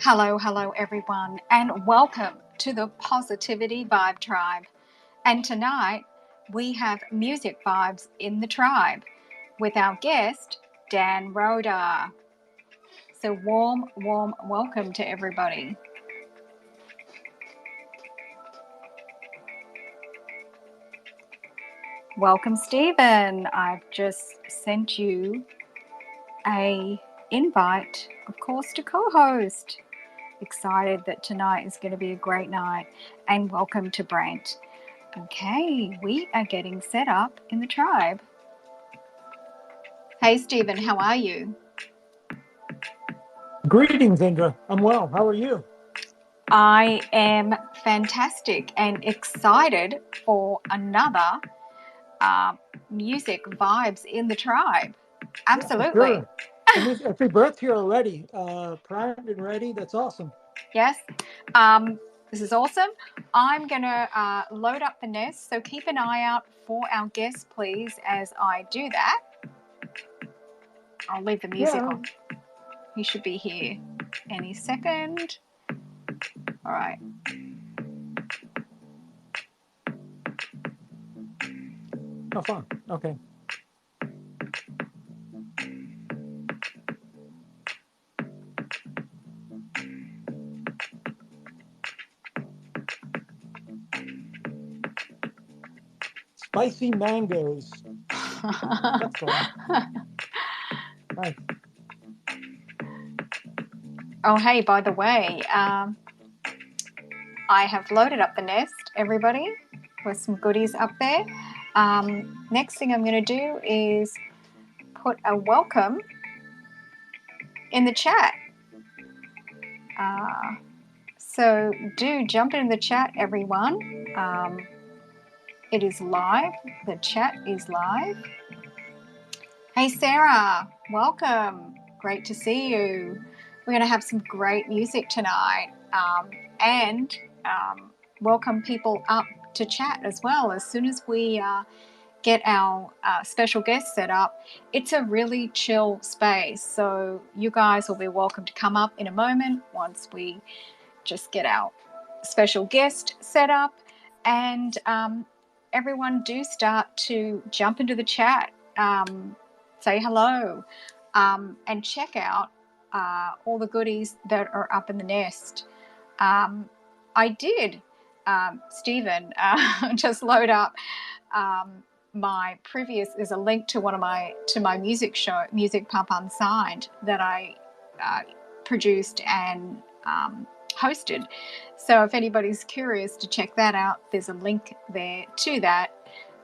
Hello, everyone, and welcome to the Positivity Vibe Tribe. And tonight we have music vibes in the tribe with our guest, Dan Rhoda. So, warm welcome to everybody. Welcome, Stephen. I've just sent you a invite, of course, to co-host. Excited that tonight is going to be a great night. And welcome to Brent. Okay, we are getting set up in the tribe. Hey, Stephen, how are you? Greetings, Indra. I'm well. How are you? I am fantastic and excited for another music vibes in the tribe. Yeah, for Absolutely. sure. And there's a free birth here already. Primed and ready. That's awesome. Yes. This is awesome. I'm going to load up the nest, so keep an eye out for our guests, please, as I do that. I'll leave the music on. He should be here any second. All right. Oh, fun. Okay. Spicy mangoes. That's fun. Nice. Oh, hey, by the way, I have loaded up the nest, everybody, with some goodies up there. Next thing I'm going to do is put a welcome in the chat. So do jump in the chat, everyone. It is live. The chat is live. Hey, Sarah, welcome. Great to see you. We're going to have some great music tonight and welcome people up to chat as well. As soon as we get our special guest set up, it's a really chill space. So you guys will be welcome to come up in a moment once we just get our special guest set up. And everyone do start to jump into the chat. Say hello, and check out all the goodies that are up in the nest. I did, Stephen, just load up my previous. There's a link to my music show, Music Pump Unsigned, that I produced and hosted. So if anybody's curious to check that out, there's a link there to that,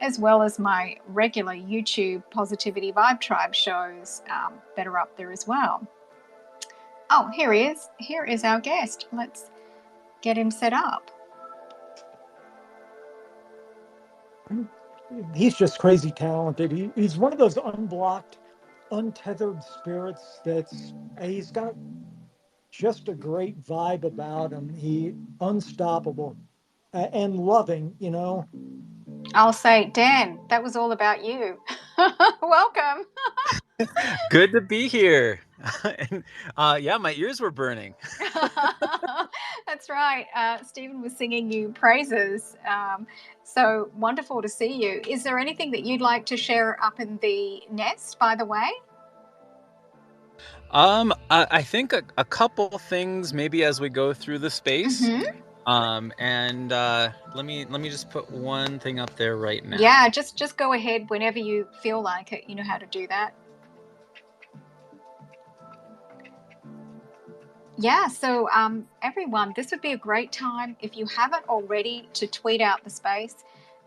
as well as my regular YouTube Positivity Vibe Tribe shows that are up there as well. Oh, here he is. Here is our guest. Let's get him set up. He's just crazy talented. He's one of those unblocked, untethered spirits he's got just a great vibe about him. He's unstoppable and loving, I'll say, Dan, that was all about you. Welcome. Good to be here. And, yeah, my ears were burning. That's right. Stephen was singing you praises. So wonderful to see you. Is there anything that you'd like to share up in the nest, by the way? I think a couple things maybe as we go through the space. And let me just put one thing up there right now. Yeah, just go ahead whenever you feel like it. You know how to do that. Yeah, so everyone, this would be a great time if you haven't already to tweet out the space.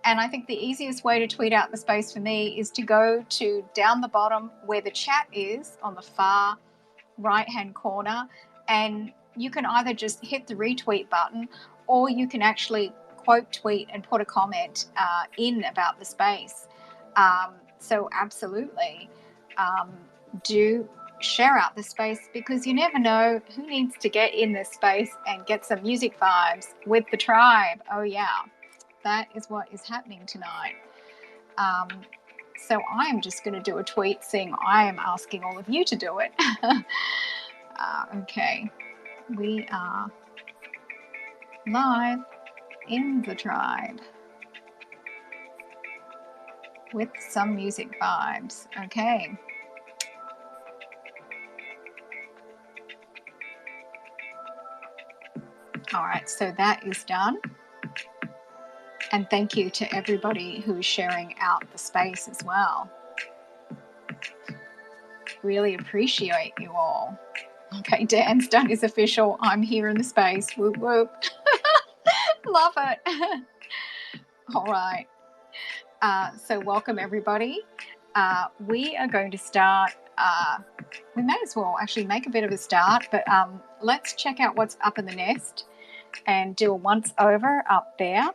And I think the easiest way to tweet out the space for me is to go to down the bottom where the chat is on the far right-hand corner. And you can either just hit the retweet button, or you can actually quote tweet and put a comment in about the space. So absolutely do share out the space, because you never know who needs to get in this space and get some music vibes with the tribe. Oh yeah, that is what is happening tonight. So I am just going to do a tweet saying I am asking all of you to do it. Okay, We are live in the tribe with some music vibes. Okay. All right, so that is done. And thank you to everybody who is sharing out the space as well. Really appreciate you all. Okay, Dan's done his official. I'm here in the space. Whoop, whoop. Love it. All right. So welcome, everybody. We are going to start. We may as well actually make a bit of a start, but let's check out what's up in the nest and do a once over up there.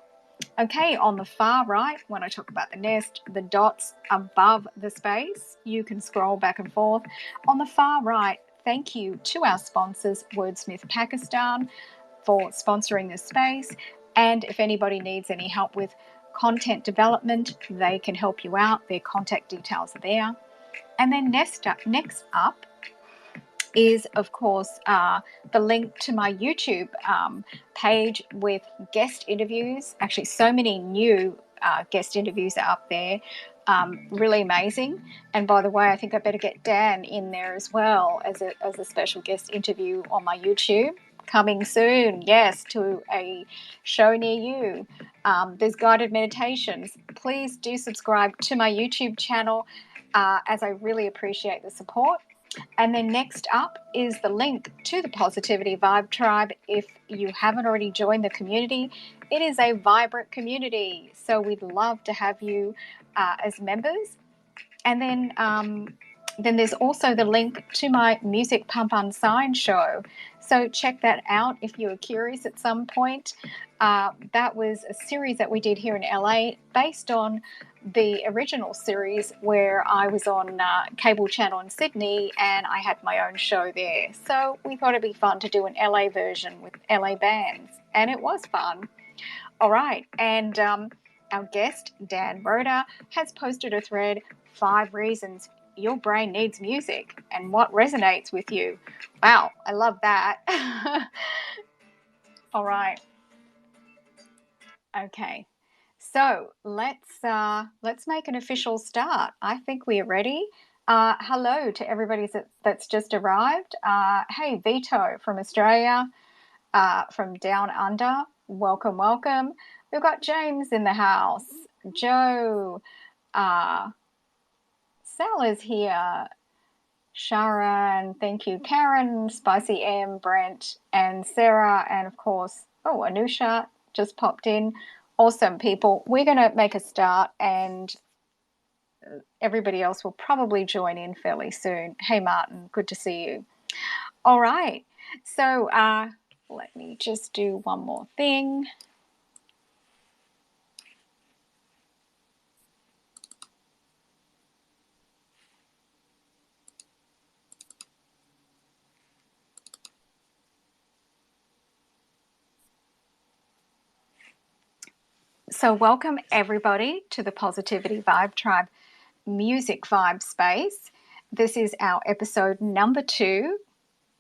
Okay, on the far right, when I talk about the nest, the dots above the space, you can scroll back and forth. On the far right, thank you to our sponsors, Wordsmith Pakistan, for sponsoring this space. And if anybody needs any help with content development, they can help you out. Their contact details are there. And then next up is, of course, the link to my YouTube page with guest interviews. Actually, so many new guest interviews are up there. Really amazing. And by the way, I think I better get Dan in there as well as a special guest interview on my YouTube. Coming soon, yes, to a show near you. There's guided meditations. Please do subscribe to my YouTube channel, as I really appreciate the support. And then next up is the link to the Positivity Vibe Tribe. If you haven't already joined the community, it is a vibrant community. So we'd love to have you as members. And then there's also the link to my Music Pump Unsigned show. So check that out if you were curious at some point. That was a series that we did here in LA based on the original series where I was on cable channel in Sydney and I had my own show there. So we thought it'd be fun to do an LA version with LA bands, and it was fun. All right, and our guest, Dan Rhoda, has posted a thread, 5 reasons your brain needs music and what resonates with you. Wow, I love that. All right. Okay. So let's make an official start. I think we are ready. Hello to everybody that's just arrived. Hey, Vito from Australia, from Down Under. Welcome, welcome. We've got James in the house. Joe. Sal is here. Sharon, thank you. Karen, Spicy M, Brent, and Sarah, and of course, Anusha just popped in. Awesome, people. We're going to make a start, and everybody else will probably join in fairly soon. Hey, Martin, good to see you. All right. So let me just do one more thing. So welcome everybody to the Positivity Vibe Tribe Music Vibe Space. This is our episode number 2.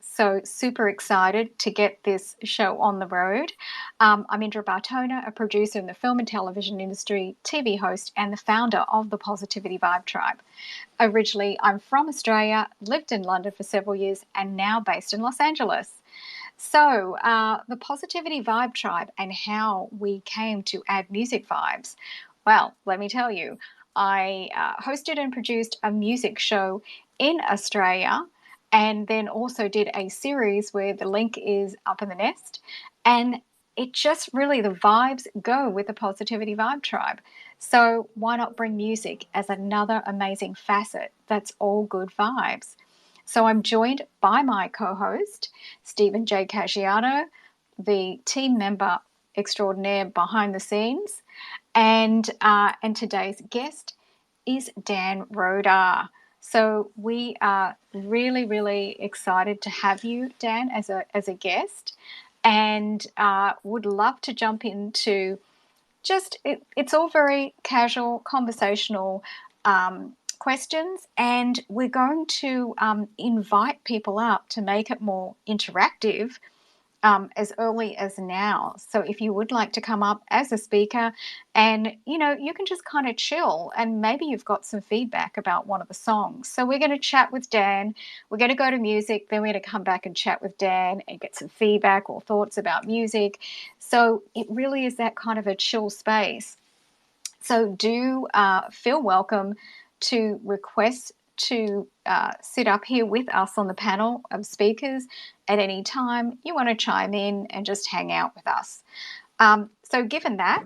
So super excited to get this show on the road. I'm Indra Bartona, a producer in the film and television industry, TV host, and the founder of the Positivity Vibe Tribe. Originally, I'm from Australia, lived in London for several years, and now based in Los Angeles. So the Positivity Vibe Tribe and how we came to add music vibes. Well, let me tell you, I hosted and produced a music show in Australia, and then also did a series where the link is up in the nest. And it just really, the vibes go with the Positivity Vibe Tribe. So why not bring music as another amazing facet that's all good vibes? So I'm joined by my co-host, Stephen J. Caggiano, the team member extraordinaire behind the scenes. And today's guest is Dan Rhoda. So we are really, really excited to have you, Dan, as a guest, and would love to jump into it's all very casual, conversational questions, and we're going to invite people up to make it more interactive as early as now. So if you would like to come up as a speaker and, you can just kind of chill and maybe you've got some feedback about one of the songs. So we're going to chat with Dan. We're going to go to music. Then we're going to come back and chat with Dan and get some feedback or thoughts about music. So it really is that kind of a chill space. So do feel welcome to request to sit up here with us on the panel of speakers at any time you want to chime in and just hang out with us. So given that,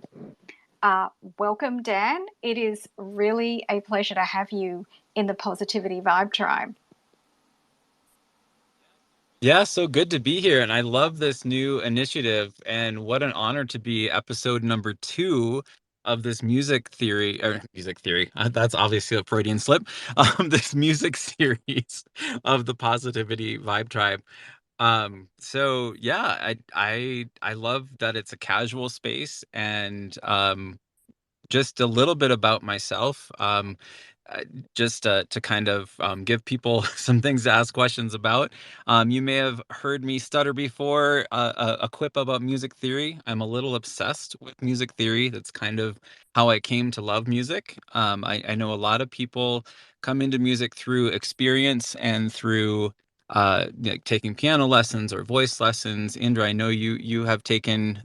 welcome, Dan. It is really a pleasure to have you in the Positivity Vibe Tribe. Yeah, so good to be here. And I love this new initiative. And what an honor to be episode number 2 of this music theory. That's obviously a Freudian slip. This music series of the Positivity Vibe Tribe. So yeah, I love that it's a casual space and just a little bit about myself. Uh, just to kind of give people some things to ask questions about. You may have heard me stutter before, a quip about music theory. I'm a little obsessed with music theory. That's kind of how I came to love music. I know a lot of people come into music through experience and through like taking piano lessons or voice lessons. Indra, I know you have taken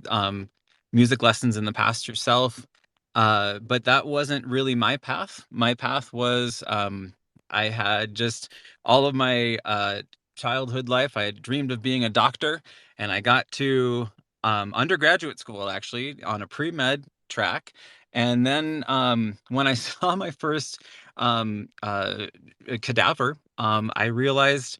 music lessons in the past yourself. But that wasn't really my path. My path was I had just all of my childhood life. I had dreamed of being a doctor, and I got to undergraduate school actually on a pre-med track. And then when I saw my first cadaver, I realized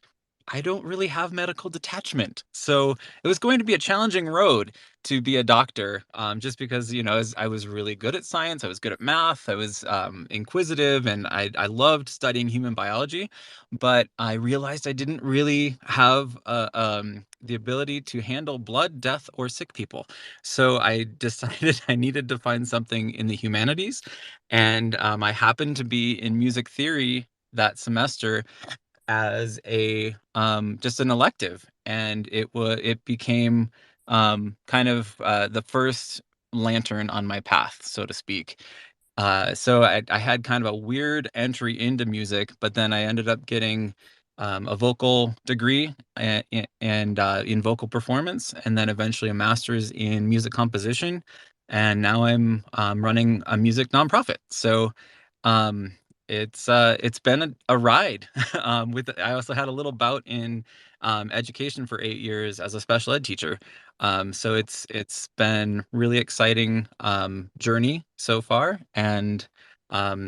I don't really have medical detachment. So it was going to be a challenging road to be a doctor, just because, as I was really good at science, I was good at math, I was inquisitive, and I loved studying human biology. But I realized I didn't really have the ability to handle blood, death, or sick people. So I decided I needed to find something in the humanities. And I happened to be in music theory that semester as a just an elective, and it became kind of the first lantern on my path, so to speak. So I had kind of a weird entry into music, but then I ended up getting a vocal degree and in vocal performance, and then eventually a master's in music composition. And now I'm running a music nonprofit. So um, it's been a ride. I also had a little bout in education for 8 years as a special ed teacher. So it's been really exciting journey so far. And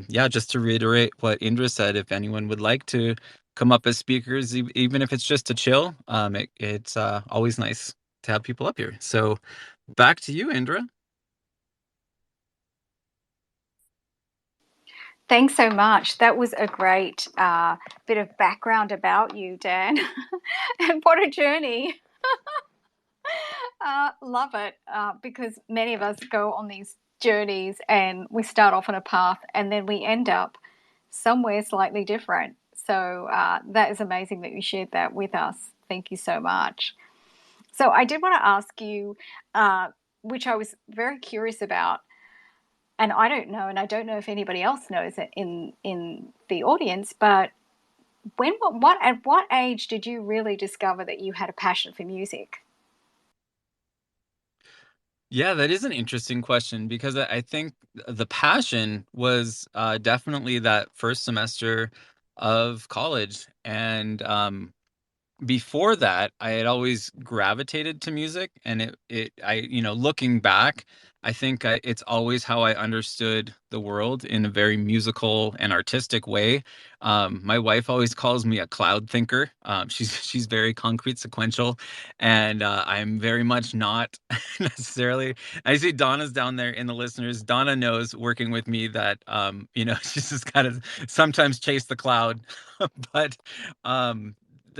yeah, just to reiterate what Indra said, if anyone would like to come up as speakers, even if it's just to chill, it's always nice to have people up here. So back to you, Indra. Thanks so much. That was a great bit of background about you, Dan. And what a journey. Love it, because many of us go on these journeys and we start off on a path and then we end up somewhere slightly different. So that is amazing that you shared that with us. Thank you so much. So I did want to ask you, which I was very curious about, and I don't know, and I don't know if anybody else knows it in the audience, but at what age did you really discover that you had a passion for music? Yeah, that is an interesting question because I think the passion was definitely that first semester of college. And before that, I had always gravitated to music, and looking back, I think it's always how I understood the world in a very musical and artistic way. My wife always calls me a cloud thinker. She's very concrete, sequential, and I'm very much not necessarily. I see Donna's down there in the listeners. Donna knows working with me that she's just kind of sometimes chase the cloud, but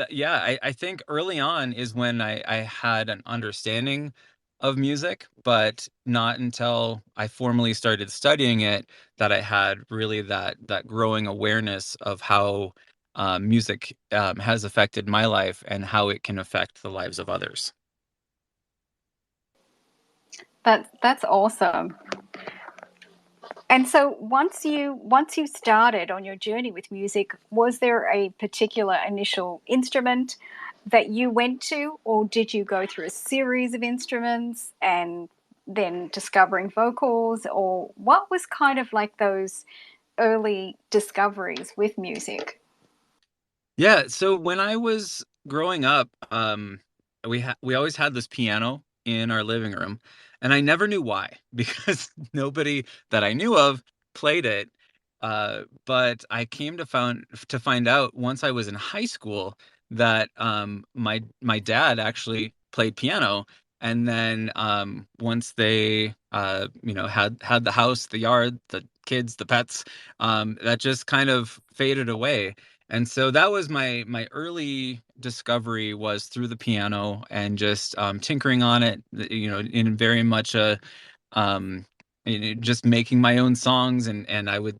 yeah, I think early on is when I had an understanding of music, but not until I formally started studying it that I had really that growing awareness of how music has affected my life and how it can affect the lives of others. That's awesome. And so once you started on your journey with music, was there a particular initial instrument that you went to, or did you go through a series of instruments and then discovering vocals, or what was kind of like those early discoveries with music? Yeah, so when I was growing up, we always had this piano in our living room, and I never knew why because nobody that I knew of played it. But I came to find out once I was in high school that my dad actually played piano, and then once they had the house, the yard, the kids, the pets, that just kind of faded away. And so that was my early discovery was through the piano and just tinkering on it, in very much a um, just making my own songs, and I would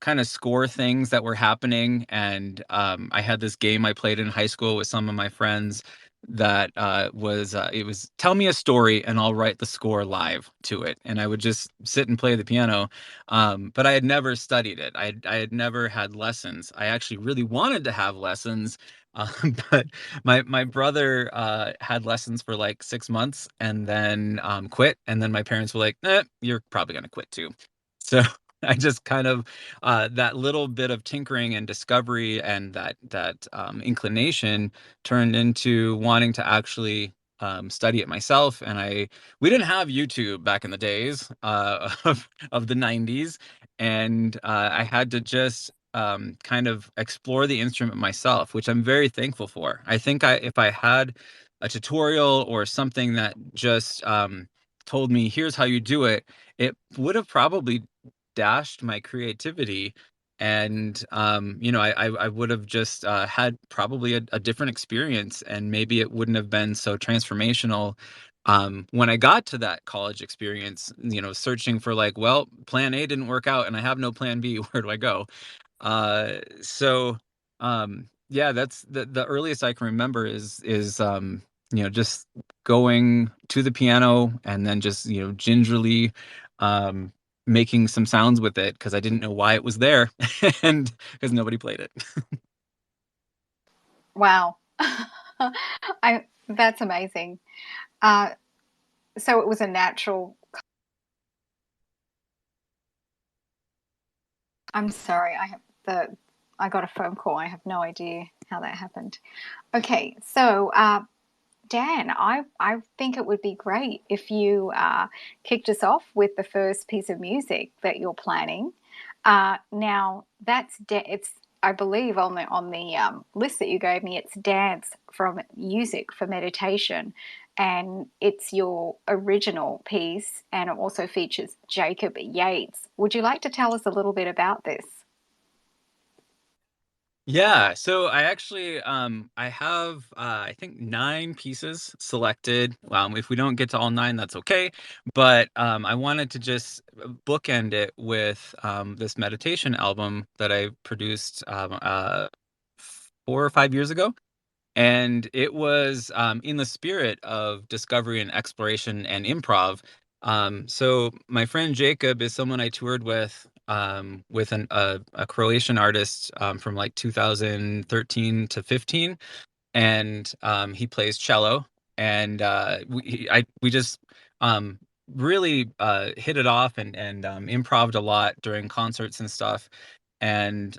kind of score things that were happening. And I had this game I played in high school with some of my friends that was it was tell me a story and I'll write the score live to it, and I would just sit and play the piano. But I had never studied it. I had never had lessons. I actually really wanted to have lessons, but my brother had lessons for like 6 months and then quit. And then my parents were like, you're probably gonna quit too. So I just kind of that little bit of tinkering and discovery and that inclination turned into wanting to actually study it myself. And we didn't have YouTube back in the days of the 90s. And I had to just kind of explore the instrument myself, which I'm very thankful for. I think if I had a tutorial or something that just told me, here's how you do it, it would have probably dashed my creativity. And I would have just had probably a different experience, and maybe it wouldn't have been so transformational when I got to that college experience, searching for like, well, plan A didn't work out and I have no plan B. Where do I go? So yeah, that's the earliest I can remember is just going to the piano and then just gingerly um making some sounds with it because I didn't know why it was there and because nobody played it. Wow. I That's amazing. Uh, so it was a natural. I'm sorry, I got a phone call. I have no idea how that happened. Okay, so Dan, I think it would be great if you kicked us off with the first piece of music that you're planning. Now it's I believe on the list that you gave me, it's dance from music for meditation, and it's your original piece, and it also features Jacob Yates. Would you like to tell us a little bit about this? Yeah, so I have I think 9 pieces selected. If we don't get to all 9, that's okay. But I wanted to just bookend it with this meditation album that I produced 4 or 5 years ago. And it was in the spirit of discovery and exploration and improv. So my friend Jacob is someone I toured with a Croatian artist from like 2013 to 15, and he plays cello. And we just um, really hit it off and improved a lot during concerts and stuff, and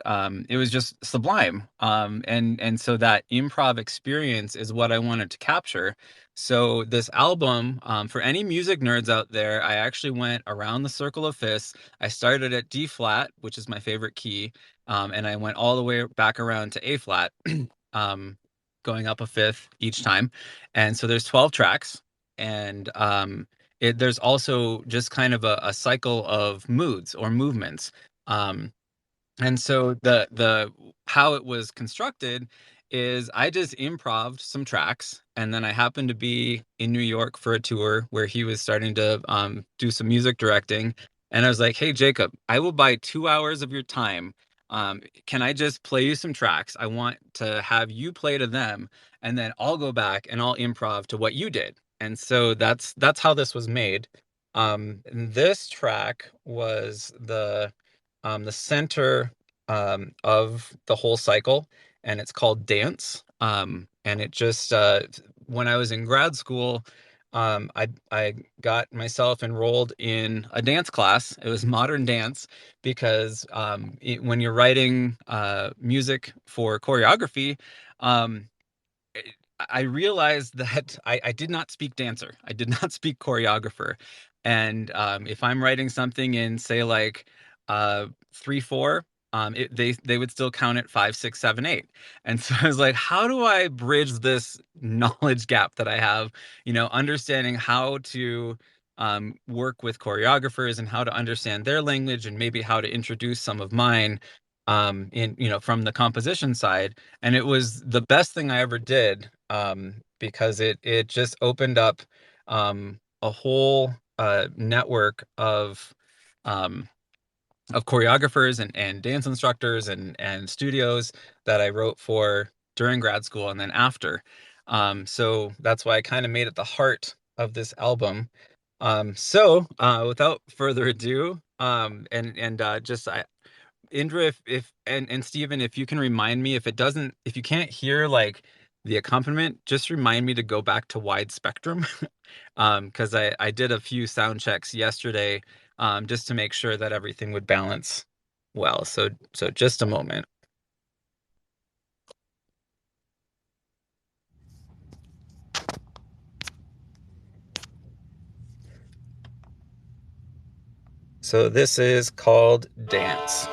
it was just sublime. And so that improv experience is what I wanted to capture. So this album, for any music nerds out there, I actually went around the circle of fifths. I started at D flat, which is my favorite key, and I went all the way back around to A flat, um, going up a fifth each time. And so there's 12 tracks, and there's also just kind of a cycle of moods or movements. Um, and so the how it was constructed is I just improved some tracks, and then I happened to be in New York for a tour where he was starting to do some music directing, and I was like, "Hey Jacob, I will buy 2 hours of your time. Can I just play you some tracks? I want to have you play to them, and then I'll go back and I'll improv to what you did." And so that's how this was made. And this track was the center of the whole cycle, and it's called Dance. And it just when I was in grad school, I got myself enrolled in a dance class. It was modern dance because when you're writing music for choreography, um, I realized that I did not speak dancer. I did not speak choreographer. And if I'm writing something in, say, like 3/4, they would still count it 5, 6, 7, 8. And so I was like, how do I bridge this knowledge gap that I have? Understanding how to work with choreographers and how to understand their language and maybe how to introduce some of mine in from the composition side. And it was the best thing I ever did, because it just opened up a whole network um, of choreographers and dance instructors and studios that I wrote for during grad school and then after. So that's why I kind of made it the heart of this album. So without further ado, just Indra, if and Steven, if you can remind me, if you can't hear like the accompaniment, just remind me to go back to wide spectrum. Because I did a few sound checks yesterday, just to make sure that everything would balance well. So just a moment. So this is called Dance.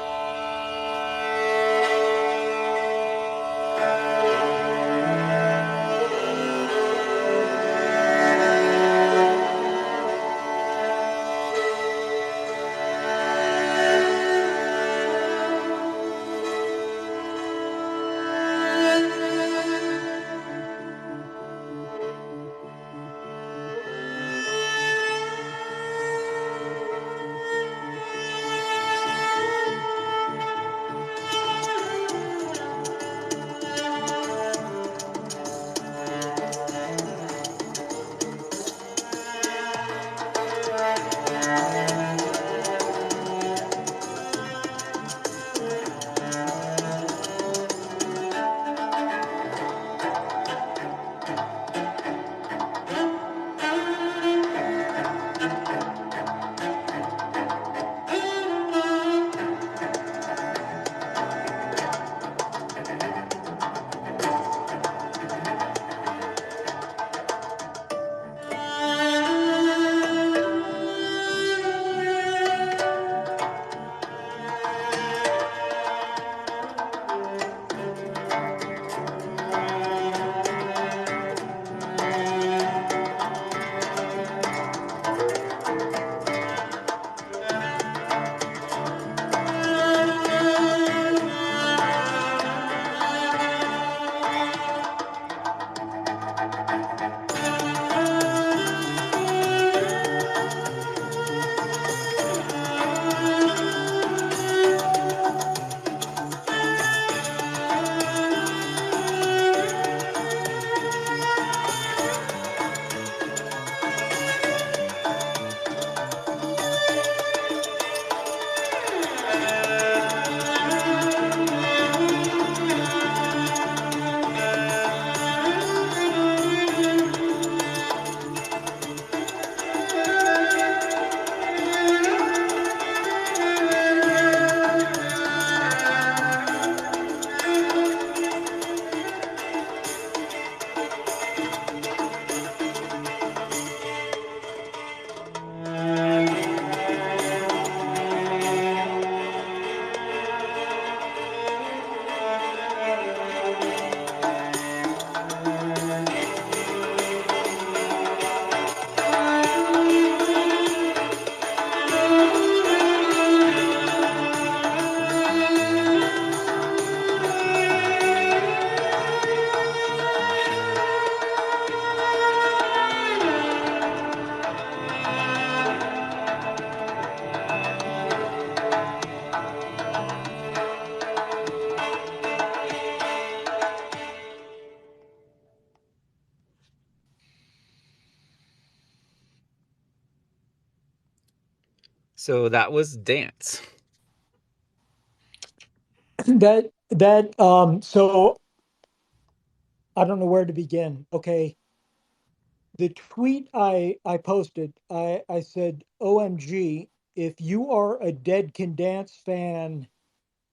So that was dance. So I don't know where to begin. Okay. The tweet I posted, I said, OMG, if you are a Dead Can Dance fan,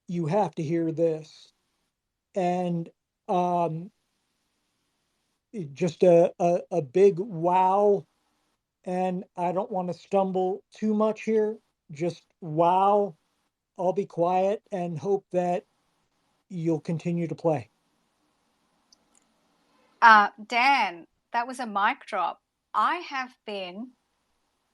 you have to hear this. And um, just a big wow. And I don't want to stumble too much here. Just wow. I'll be quiet and hope that you'll continue to play. Dan, that was a mic drop. I have been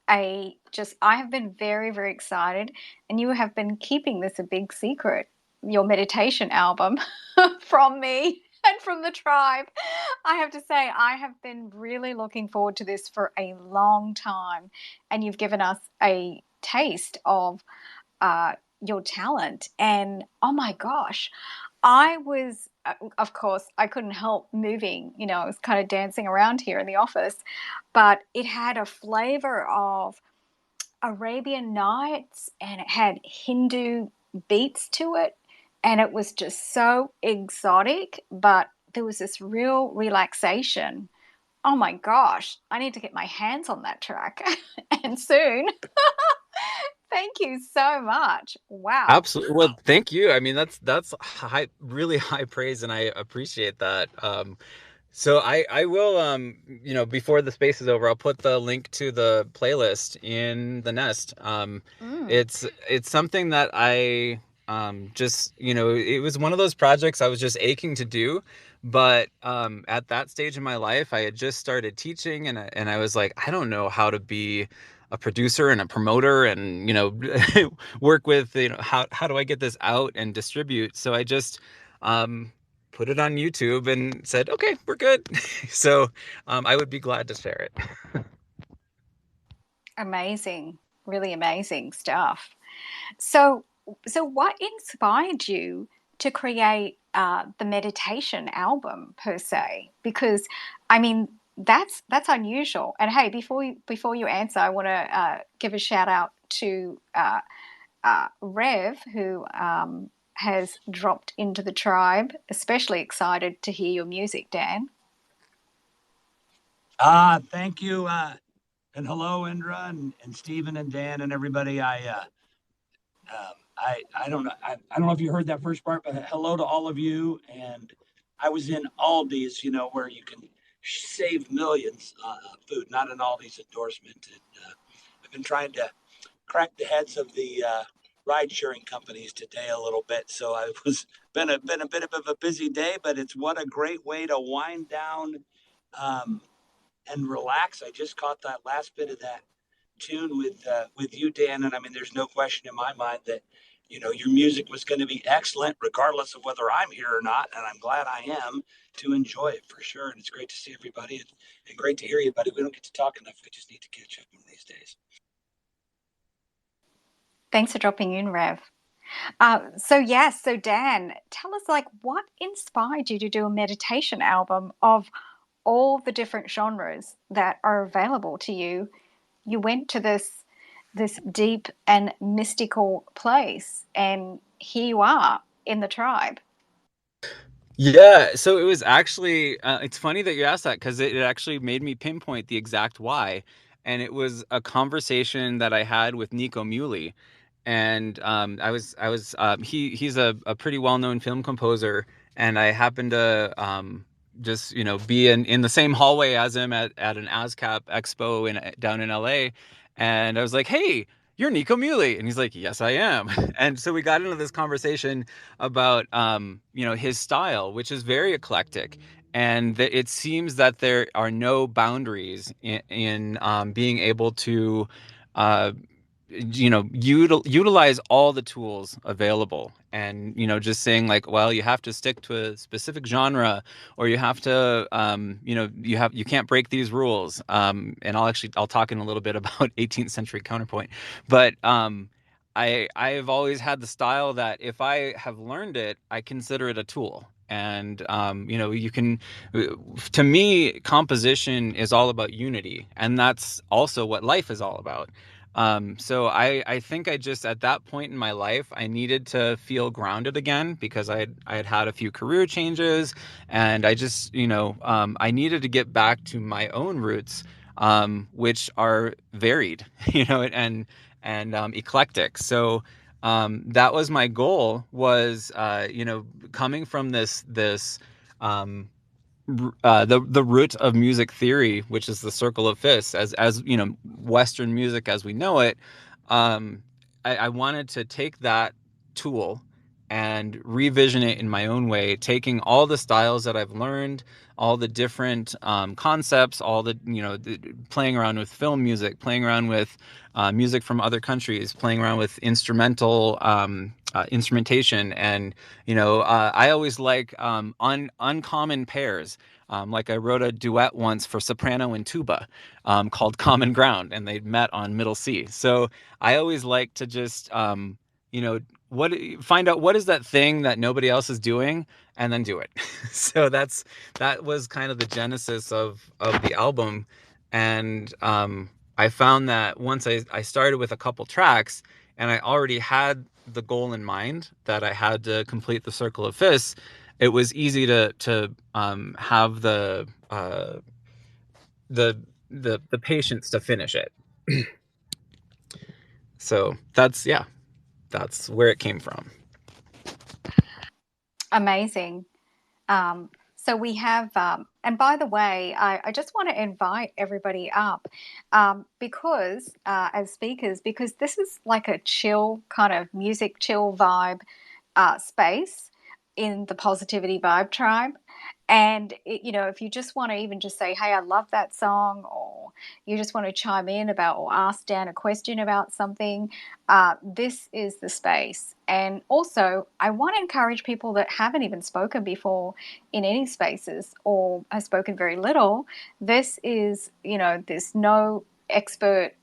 I have been very, very excited, and you have been keeping this a big secret, your meditation album, from me and from the tribe. I have to say, I have been really looking forward to this for a long time, and you've given us a taste of uh, your talent. And oh my gosh, I was, of course, I couldn't help moving. I was kind of dancing around here in the office, but it had a flavor of Arabian Nights and it had Hindu beats to it. And it was just so exotic, but there was this real relaxation. Oh my gosh, I need to get my hands on that track and soon. Thank you so much. Wow. Absolutely. Well, thank you. I mean, that's high, really high praise, and I appreciate that. So I will before the space is over, I'll put the link to the playlist in the nest. Mm. It's something that I just it was one of those projects I was just aching to do, but at that stage in my life, I had just started teaching, and I was like, I don't know how to be a producer and a promoter, and work with how do I get this out and distribute. So I just um put it on YouTube and said, okay, we're good. So I would be glad to share it. Amazing. Really amazing stuff. So, so what inspired you to create the meditation album per se? Because, I mean, that's unusual. And hey, before you answer, I want to give a shout out to Rev, who has dropped into the tribe. Especially excited to hear your music, Dan. Thank you. And hello, Indra and Stephen and Dan and everybody. I don't know. I don't know if you heard that first part, but hello to all of you. And I was in Aldi's, where you can save millions food, not an Aldi's endorsement. And I've been trying to crack the heads of the ride sharing companies today a little bit. So I was been a bit of a busy day, but it's what a great way to wind down um, and relax. I just caught that last bit of that tune with you, Dan, and I mean, there's no question in my mind that your music was going to be excellent, regardless of whether I'm here or not, and I'm glad I am to enjoy it for sure. And it's great to see everybody and great to hear you, buddy. We don't get to talk enough. We just need to catch up one of these days. Thanks for dropping in, Rev. So Dan, tell us like what inspired you to do a meditation album of all the different genres that are available to you. You went to this deep and mystical place, and here you are in the tribe. Yeah, so it was actually it's funny that you asked that because it actually made me pinpoint the exact why. And it was a conversation that I had with Nico Muley. And he's a pretty well-known film composer, and I happened to just be in the same hallway as him at an ASCAP expo down in LA. And I was like, hey, you're Nico Muley. And he's like, yes, I am. And so we got into this conversation about his style, which is very eclectic, and it seems that there are no boundaries in being able to uh, utilize all the tools available, and just saying like, well, you have to stick to a specific genre, or you have to you can't break these rules. And I'll talk in a little bit about 18th century counterpoint, but I've always had the style that if I have learned it, I consider it a tool. And you can, to me, composition is all about unity, and that's also what life is all about. So I think I just, at that point in my life, I needed to feel grounded again because I had had a few career changes, and I just, I needed to get back to my own roots, which are varied, and eclectic. So that was my goal, was coming from this um, the root of music theory, which is the circle of fifths, as Western music as we know it. Um, I wanted to take that tool and revision it in my own way, taking all the styles that I've learned, all the different concepts, all playing around with film music, playing around with music from other countries, playing around with instrumental instrumentation, and I always like uncommon pairs. Like, I wrote a duet once for soprano and tuba, called Common Ground, and they met on middle C. So I always like to just, you know, find out what is that thing that nobody else is doing, and then do it. So that was kind of the genesis of the album. And I found that once I started with a couple tracks, and I already had the goal in mind that I had to complete the Circle of Fists, it was easy to have the patience to finish it. So that's where it came from. Amazing. So we have, and by the way, I just want to invite everybody up because as speakers, because this is like a chill kind of music, chill vibe space in the Positivity Vibe Tribe. And, if you just want to even just say, hey, I love that song, or you just want to chime in about or ask Dan a question about something, this is the space. And also, I want to encourage people that haven't even spoken before in any spaces or have spoken very little. This is, there's no expert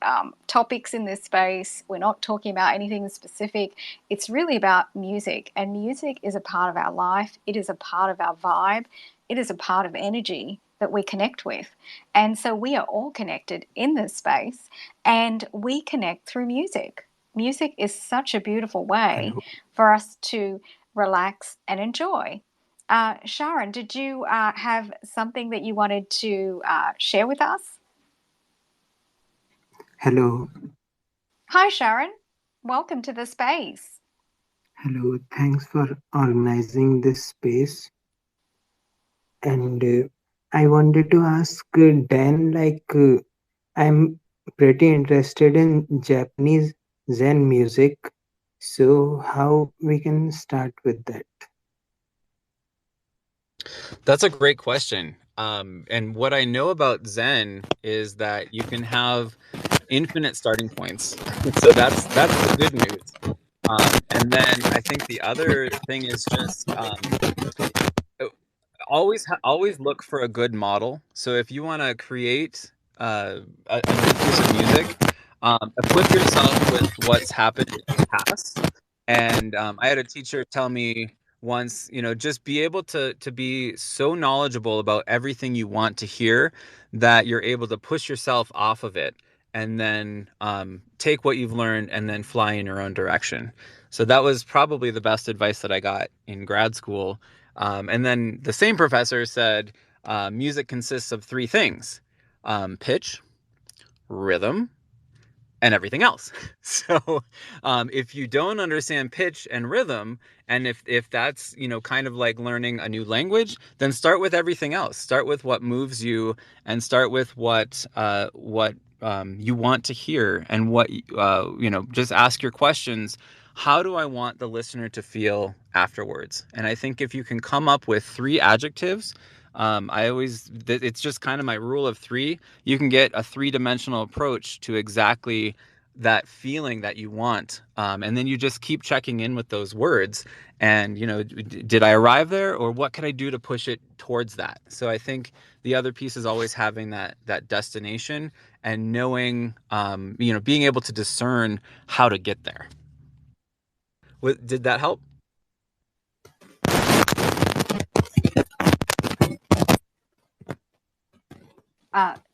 topics in this space. We're not talking about anything specific. It's really about music, and music is a part of our life. It is a part of our vibe. It is a part of energy that we connect with. And so we are all connected in this space, and we connect through music. Music is such a beautiful way Hello, for us to relax and enjoy. Sharon, did you have something that you wanted to share with us? hello, Hi, Sharon. Welcome to the space. hello. Thanks for organizing this space. And I wanted to ask Dan, I'm pretty interested in Japanese Zen music. So, how we can start with that? That's a great question. And what I know about Zen is that you can have infinite starting points. So that's the good news. And then I think the other thing is just always look for a good model. So if you want to create a new piece of music, equip yourself with what's happened in the past. And I had a teacher tell me once, just be able to be so knowledgeable about everything you want to hear that you're able to push yourself off of it, and then take what you've learned and then fly in your own direction. So that was probably the best advice that I got in grad school. And then the same professor said, music consists of three things: pitch, rhythm, and everything else. So if you don't understand pitch and rhythm, and if that's kind of like learning a new language, then start with everything else. Start with what moves you, and start with what you want to hear, and what just ask your questions. How do I want the listener to feel afterwards? And I think if you can come up with three adjectives, it's just kind of my rule of three. You can get a three-dimensional approach to exactly that feeling that you want, and then you just keep checking in with those words, and did I arrive there, or what can I do to push it towards that? So I think the other piece is always having that destination, and knowing, being able to discern how to get there. Did that help?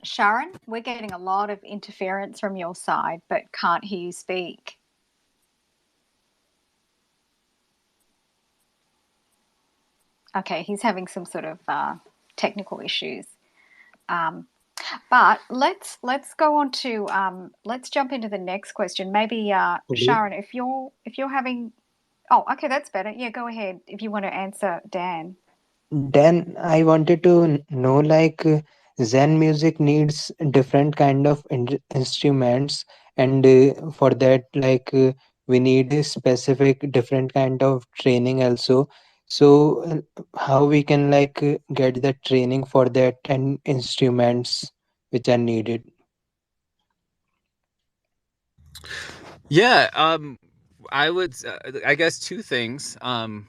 Sharon, we're getting a lot of interference from your side, but can't hear you speak. Okay, he's having some sort of technical issues. But let's go on to let's jump into the next question. Maybe Okay. Sharon, if you're having, oh, okay, that's better. Yeah, go ahead if you want to answer Dan. Then I wanted to know like Zen music needs different kind of instruments, and for that we need a specific different kind of training also. So how we can get the training for that and instruments which are needed? Yeah, I guess two things.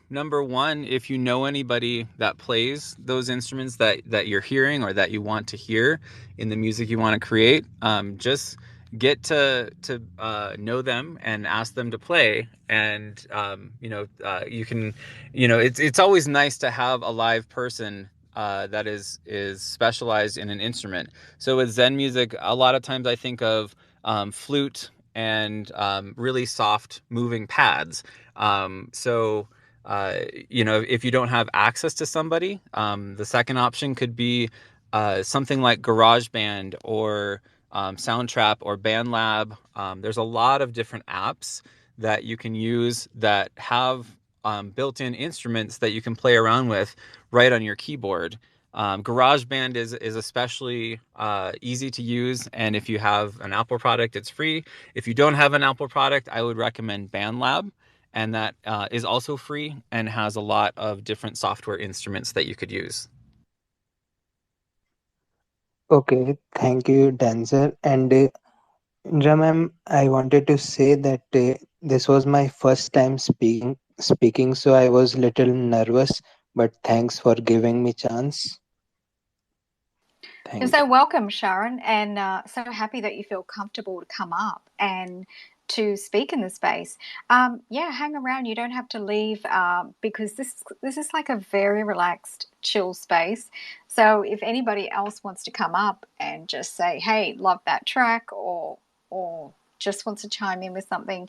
Number one, if you know anybody that plays those instruments that you're hearing or that you want to hear in the music you want to create, just get to know them and ask them to play. And you can, it's always nice to have a live person that is specialized in an instrument. So with Zen music, a lot of times I think of flute and really soft moving pads. If you don't have access to somebody, the second option could be something like GarageBand or Soundtrap or BandLab. There's a lot of different apps that you can use that have built-in instruments that you can play around with right on your keyboard. GarageBand is especially easy to use, and if you have an Apple product, it's free. If you don't have an Apple product, I would recommend BandLab, and that is also free and has a lot of different software instruments that you could use. Okay, thank you, Dancer. And Indra ma'am, I wanted to say that this was my first time speaking, so I was little nervous, but thanks for giving me chance. You're Thank so you. welcome, Sharon, and so happy that you feel comfortable to come up and to speak in the space. Yeah, hang around. You don't have to leave because this is like a very relaxed, chill space. So if anybody else wants to come up and just say, "Hey, love that track," or just wants to chime in with something,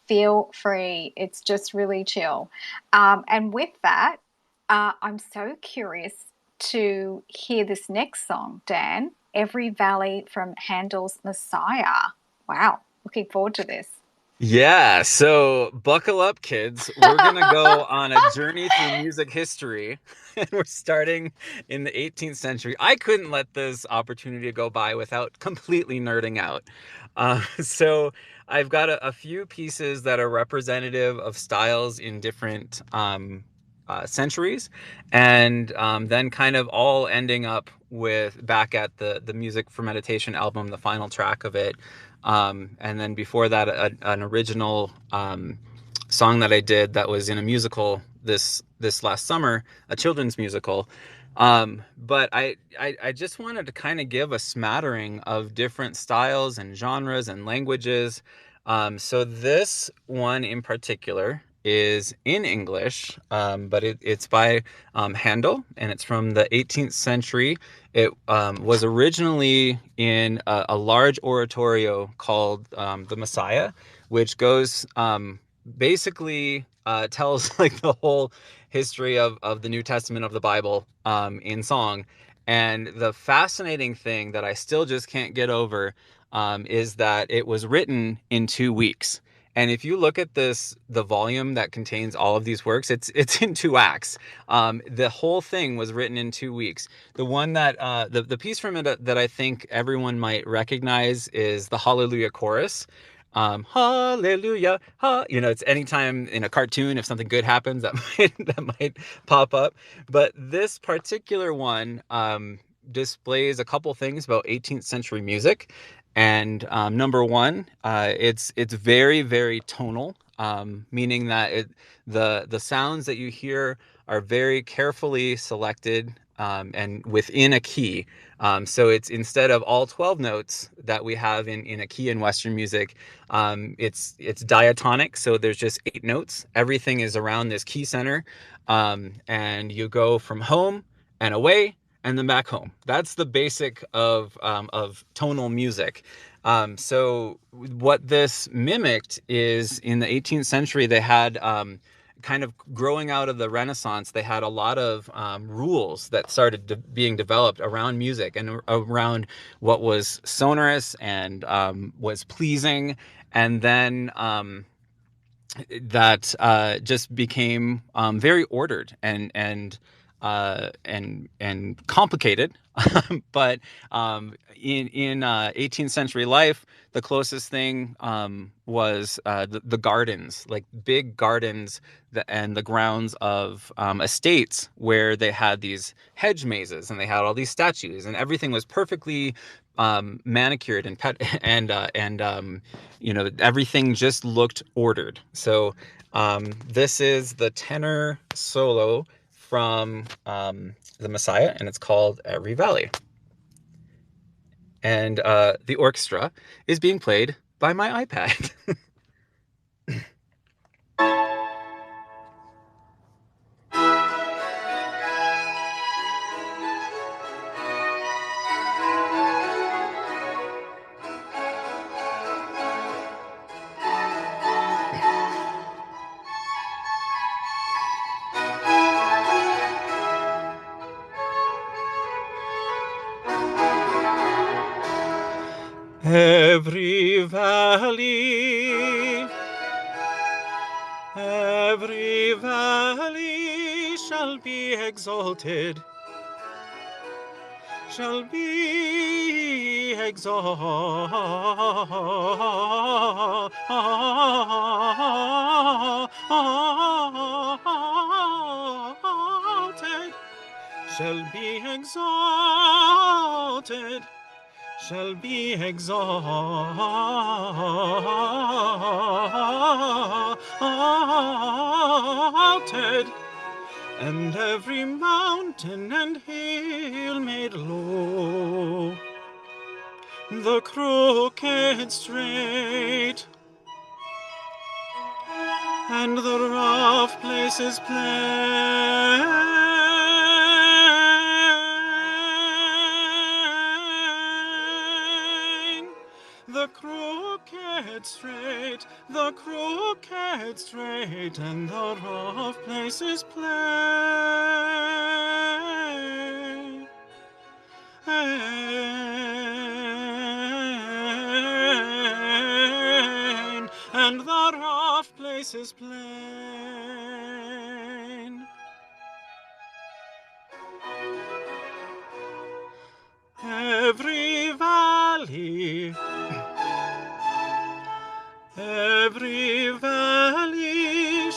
feel free. It's just really chill. And with that, I'm so curious to hear this next song, Dan. Every Valley from Handel's Messiah. Wow, looking forward to this. Yeah, so buckle up, kids. We're going to go on a journey through music history. And we're starting in the 18th century. I couldn't let this opportunity go by without completely nerding out. So I've got a few pieces that are representative of styles in different centuries, and then kind of all ending up with back at the Music for Meditation album, the final track of it. And then before that, an original song that I did that was in a musical this last summer, a children's musical. But I just wanted to kind of give a smattering of different styles and genres and languages. So this one in particular is in English, but it's by Handel, and it's from the 18th century. It was originally in a large oratorio called The Messiah, which goes basically tells like the whole history of the New Testament of the Bible in song. And the fascinating thing that I still just can't get over is that it was written in 2 weeks. And if you look at the volume that contains all of these works, it's in 2 acts. The whole thing was written in 2 weeks. The one that the piece from it that I think everyone might recognize is the Hallelujah chorus. Hallelujah, it's anytime in a cartoon if something good happens that might pop up. But this particular one displays a couple things about 18th century music. And number one, it's very, very tonal, meaning that the sounds that you hear are very carefully selected and within a key. So it's instead of all 12 notes that we have in a key in Western music, it's diatonic. So there's just 8 notes. Everything is around this key center, and you go from home and away and then back home. That's the basic of tonal music. So what this mimicked is in the 18th century, they had kind of growing out of the Renaissance, they had a lot of rules that started being developed around music and around what was sonorous and was pleasing. And then that just became very ordered and complicated. But in 18th century life, the closest thing was the gardens, like big gardens, and the grounds of estates where they had these hedge mazes and they had all these statues and everything was perfectly manicured and everything just looked ordered. So this is the tenor solo from the Messiah, and it's called Every Valley. And the orchestra is being played by my iPad. Every valley shall be exalted, shall be exalted, shall be exalted, shall be exalted, and every mountain and hill made low, the crooked straight, and the rough places plain. The crooked straight, the crooked straight, and the rough places plain. And the rough places plain. Every valley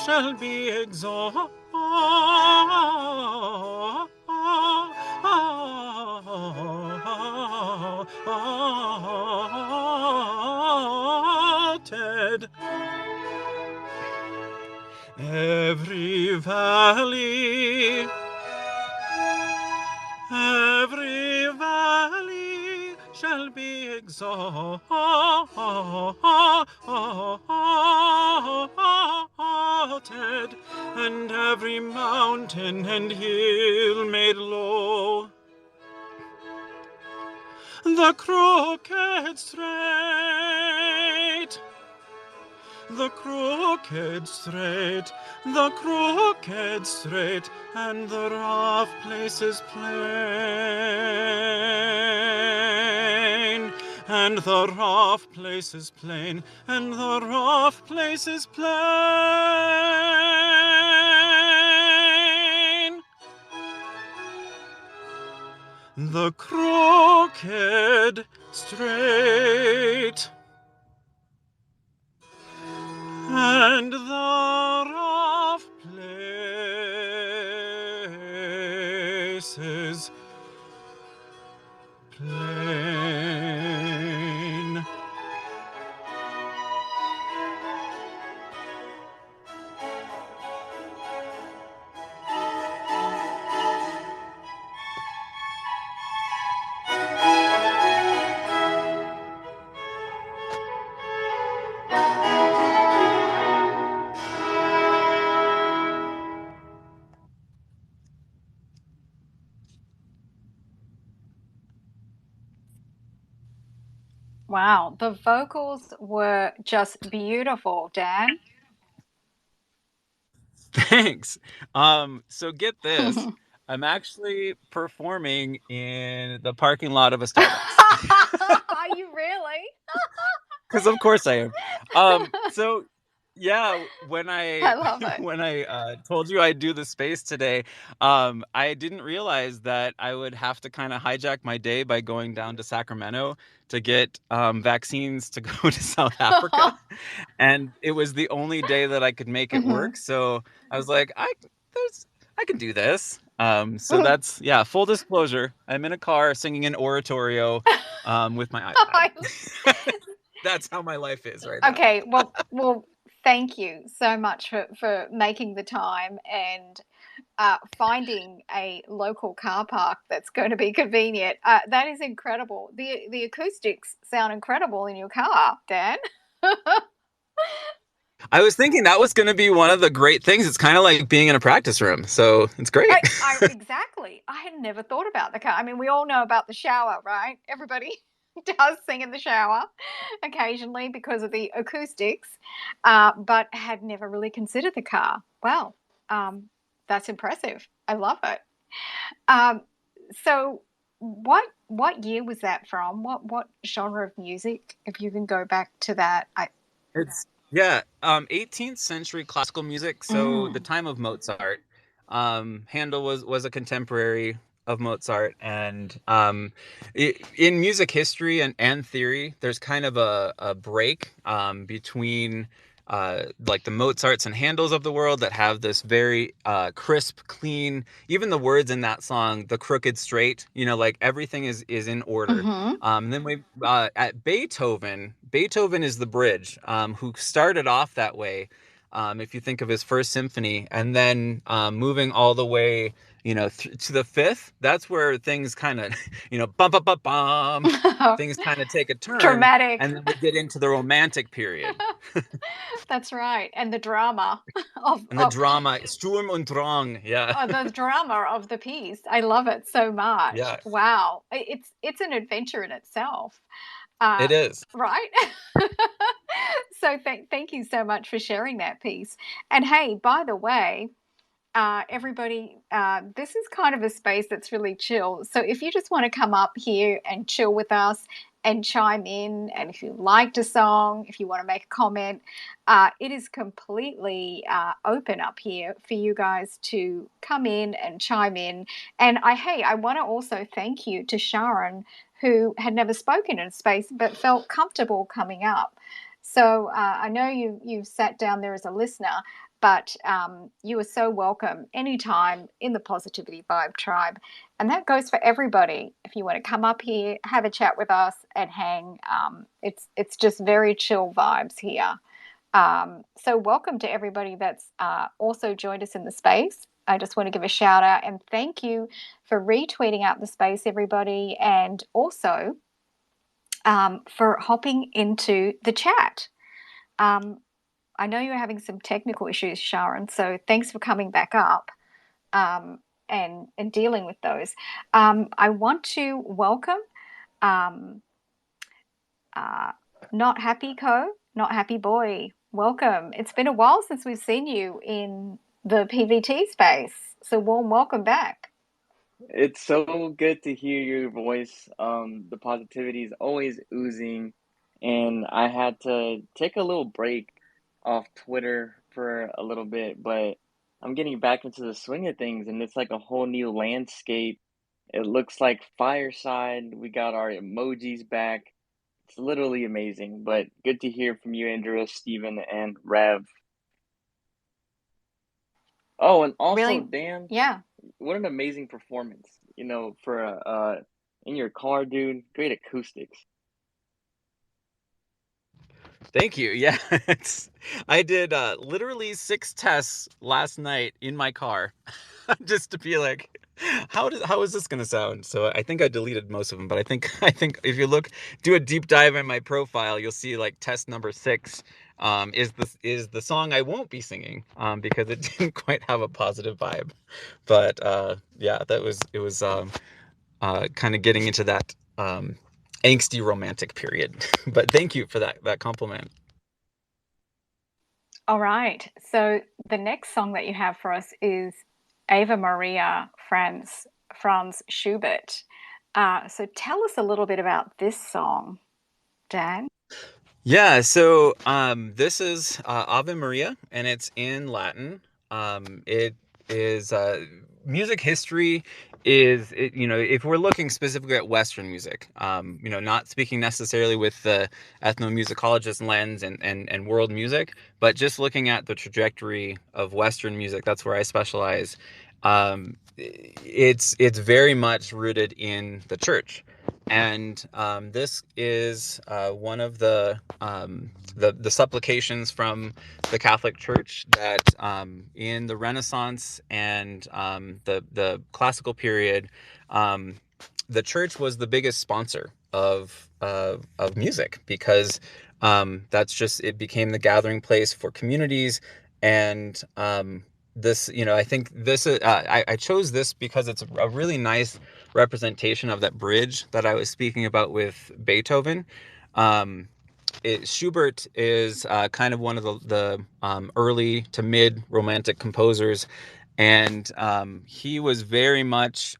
shall be exalted, every valley shall be exalted, and every mountain and hill made low, the crooked straight, the crooked straight, the crooked straight, and the rough places plain, and the rough places plain, and the rough places plain. The crooked straight, and the rough places plain. Wow, the vocals were just beautiful, Dan. Thanks. So get this. I'm actually performing in the parking lot of a Starbucks. Are you really? Because of course I am. So yeah, when I I love it. when I told you I'd do the space today, I didn't realize that I would have to kind of hijack my day by going down to Sacramento to get vaccines to go to South Africa, and it was the only day that I could make it Mhm. work. So I was like, I can do this. So that's, yeah, full disclosure. I'm in a car singing an oratorio with my iPad. That's how my life is right now. Okay, well, thank you so much for making the time and finding a local car park that's going to be convenient. That is incredible. The acoustics sound incredible in your car, Dan. I was thinking that was going to be one of the great things. It's kind of like being in a practice room, so it's great. Exactly. I had never thought about the car. I mean, we all know about the shower, right? Everybody does sing in the shower occasionally because of the acoustics, but had never really considered the car. Wow, that's impressive. I love it. Um, so, what year was that from? What genre of music? If you can go back to that, It's yeah, 18th century classical music. So the Mm. time of Mozart. Handel was a contemporary of Mozart, and in music history and theory, there's kind of a break between like the Mozarts and Handels of the world that have this very crisp, clean. Even the words in that song, "the crooked straight," like everything is in order. Mm-hmm. And then we at Beethoven. Beethoven is the bridge, who started off that way. If you think of his first symphony, and then moving all the way, to the fifth, that's where things kind of, bum bum bum bum, things kind of take a turn, Dramatic. and then we get into the romantic period. That's right. And the drama of, And the of drama, Sturm und Drang, yeah, the drama of the piece. I love it so much. yeah, Wow. It's an adventure in itself. Uh, it is. right? So thank you so much for sharing that piece. And hey, by the way, everybody, this is kind of a space that's really chill. So if you just want to come up here and chill with us and chime in, and if you liked a song, if you want to make a comment, it is completely open up here for you guys to come in and chime in. And I want to also thank you to Sharon, who had never spoken in space but felt comfortable coming up. So I know you've sat down there as a listener, but you are so welcome anytime in the Positivity Vibe Tribe. And that goes for everybody. If you want to come up here, have a chat with us and hang, it's just very chill vibes here. So welcome to everybody that's also joined us in the space. I just want to give a shout out and thank you for retweeting out the space, everybody, and also for hopping into the chat. I know you're having some technical issues, Sharon, so thanks for coming back up and dealing with those. I want to welcome um, Not Happy Co, Not Happy Boy. Welcome. It's been a while since we've seen you in the PVT space, so warm welcome back. It's so good to hear your voice. The positivity is always oozing, and I had to take a little break off Twitter for a little bit, but I'm getting back into the swing of things, and it's like a whole new landscape. It looks like Fireside. We got our emojis back. It's literally amazing, but good to hear from you, Andrea, Stephen, and Rev. Oh, and also, Really? Dan, Yeah. what an amazing performance, for in your car, dude. Great acoustics. Thank you. Yeah, I did literally 6 tests last night in my car, just to be like, how is this gonna sound? So I think I deleted most of them, but I think if you do a deep dive in my profile, you'll see like test number 6 is the song I won't be singing, because it didn't quite have a positive vibe. But yeah, it was kind of getting into that angsty romantic period. But thank you for that compliment. All right. So the next song that you have for us is Ave Maria Franz Schubert. So tell us a little bit about this song, Dan. Yeah, so this is Ave Maria, and it's in Latin. It is music history if we're looking specifically at Western music, not speaking necessarily with the ethnomusicologist lens and world music, but just looking at the trajectory of Western music. That's where I specialize. It's very much rooted in the church. And this is one of the supplications from the Catholic Church that in the Renaissance and the classical period, the church was the biggest sponsor of music, because it became the gathering place for communities. And I think this I chose this because it's a really nice representation of that bridge that I was speaking about with Beethoven. Schubert is kind of one of the early to mid romantic composers, and he was very much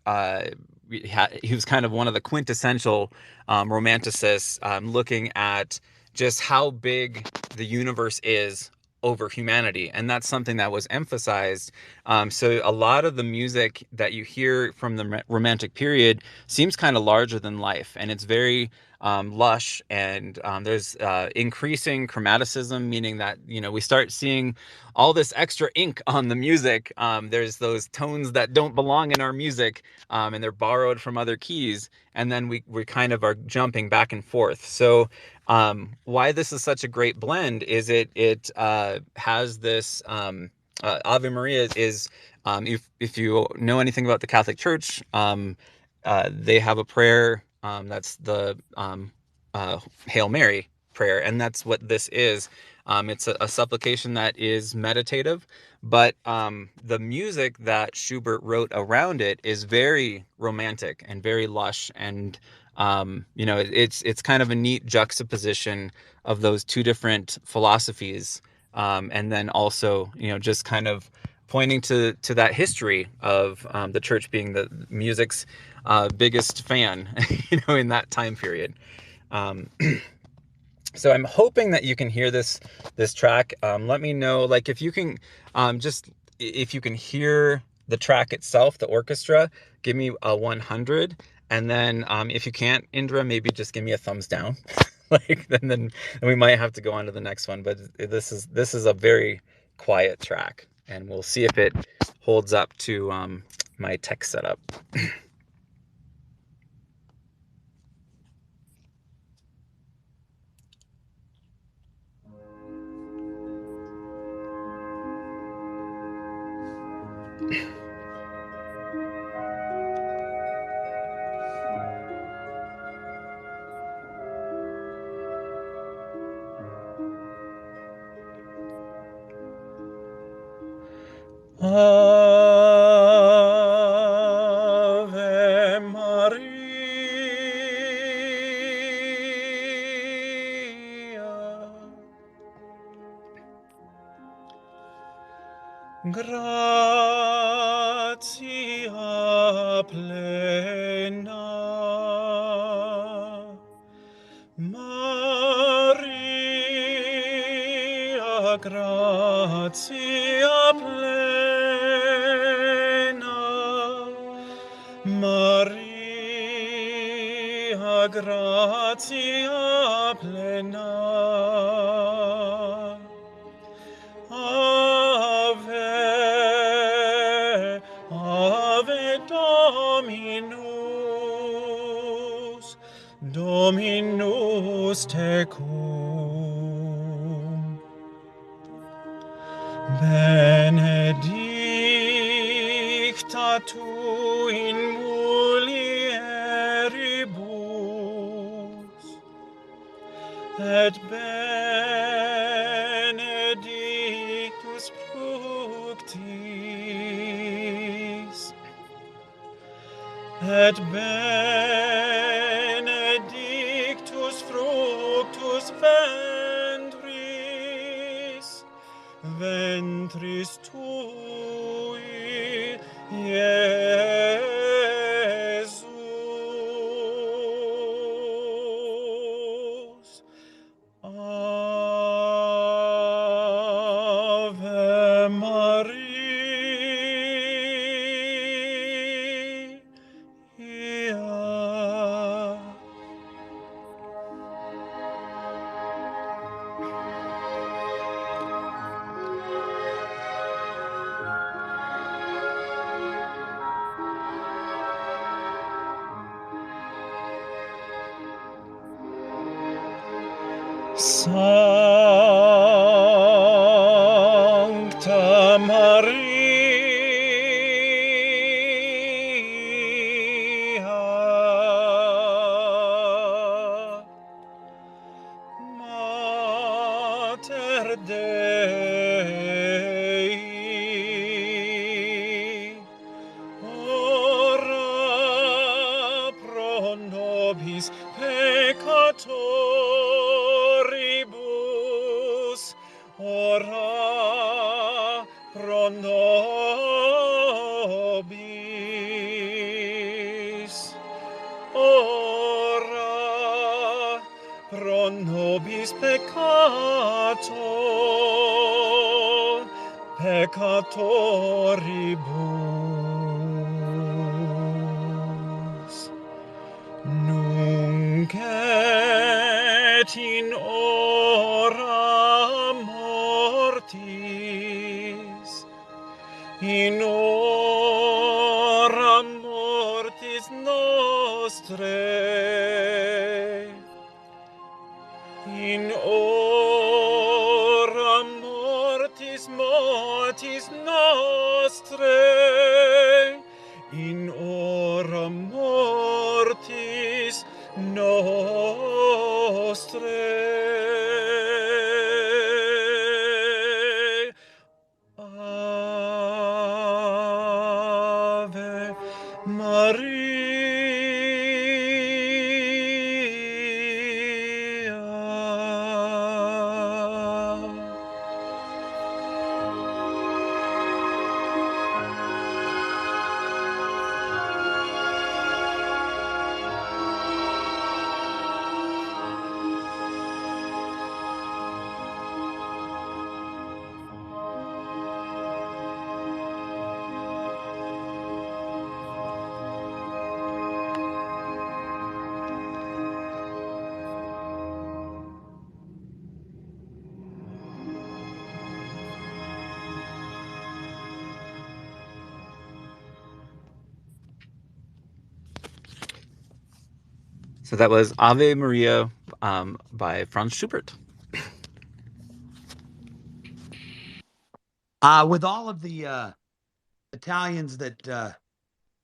he was kind of one of the quintessential romanticists, looking at just how big the universe is over humanity, and that's something that was emphasized. So a lot of the music that you hear from the romantic period seems kind of larger than life, and it's very lush, and there's increasing chromaticism, meaning that we start seeing all this extra ink on the music. There's those tones that don't belong in our music, and they're borrowed from other keys, and then we kind of are jumping back and forth. So why this is such a great blend is it has this Ave Maria is if you know anything about the Catholic Church, they have a prayer that's the Hail Mary prayer, and that's what this is. It's a supplication that is meditative, but the music that Schubert wrote around it is very romantic and very lush, and it's kind of a neat juxtaposition of those two different philosophies, and then also just kind of pointing to that history of the church being the music's biggest fan, in that time period. So I'm hoping that you can hear this track. Let me know, like, if you can if you can hear the track itself, the orchestra, give me a 100. And then if you can't, Indra, maybe just give me a thumbs down. Like, then we might have to go on to the next one. But this is a very quiet track, and we'll see if it holds up to my tech setup. Ave Maria, gratia plena, Maria, gratia plena, Maria, gratia plena, Ave, Ave Dominus, Dominus tecum, benedicta tu in mulieribus, et benedictus fructis, et benedictus ventris tui, Jesus. Ave Maria. Sancta Maria, Mater Dei, ora pro nobis peccatoribus, ora pro nobis, ora pro nobis peccatoribus. Nunc et in hora mortis, in hora mortis nostrae, in hora mortis nostrae, in hora mortis nostrae. Ave Maria. So that was Ave Maria by Franz Schubert. With all of the Italians that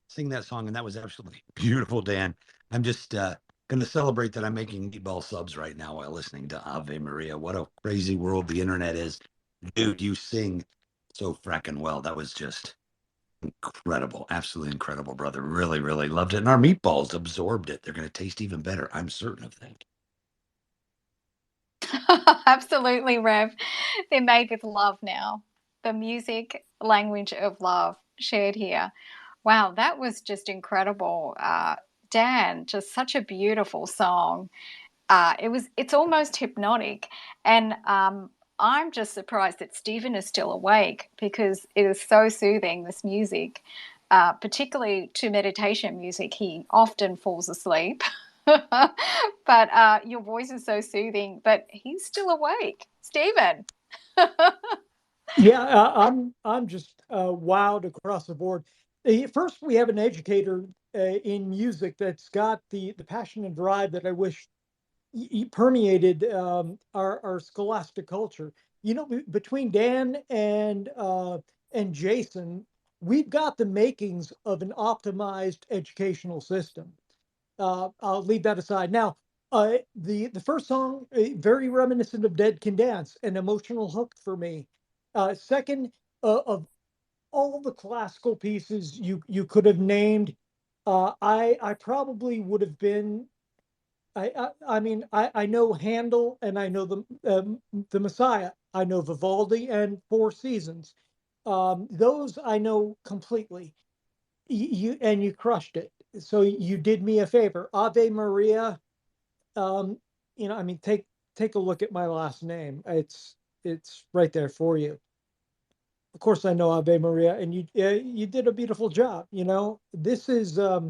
sing that song, and that was absolutely beautiful, Dan. I'm just going to celebrate that I'm making meatball subs right now while listening to Ave Maria. What a crazy world the internet is. Dude, you sing so fracking well. That was just incredible. Absolutely incredible, brother. Really, really loved it. And our meatballs absorbed it. They're going to taste even better. I'm certain of that. Absolutely, Rev. They're made with love now. The music, language of love shared here. Wow, that was just incredible. Dan, just such a beautiful song. It's almost hypnotic. And I'm just surprised that Stephen is still awake because it is so soothing, this music. Particularly to meditation music, he often falls asleep. But your voice is so soothing, but he's still awake. Stephen. Yeah, I'm just wowed across the board. First, we have an educator in music that's got the passion and drive that I wish permeated our scholastic culture. You know, between Dan and Jason, we've got the makings of an optimized educational system. I'll leave that aside. Now, the first song, very reminiscent of Dead Can Dance, an emotional hook for me. Second, of all the classical pieces you could have named, I probably would have been. I mean I know Handel and I know the Messiah. I know Vivaldi and Four Seasons. Those I know completely. You crushed it. So you did me a favor. Ave Maria. Um, I mean, take a look at my last name. It's right there for you. Of course, I know Ave Maria, and you did a beautiful job. This is a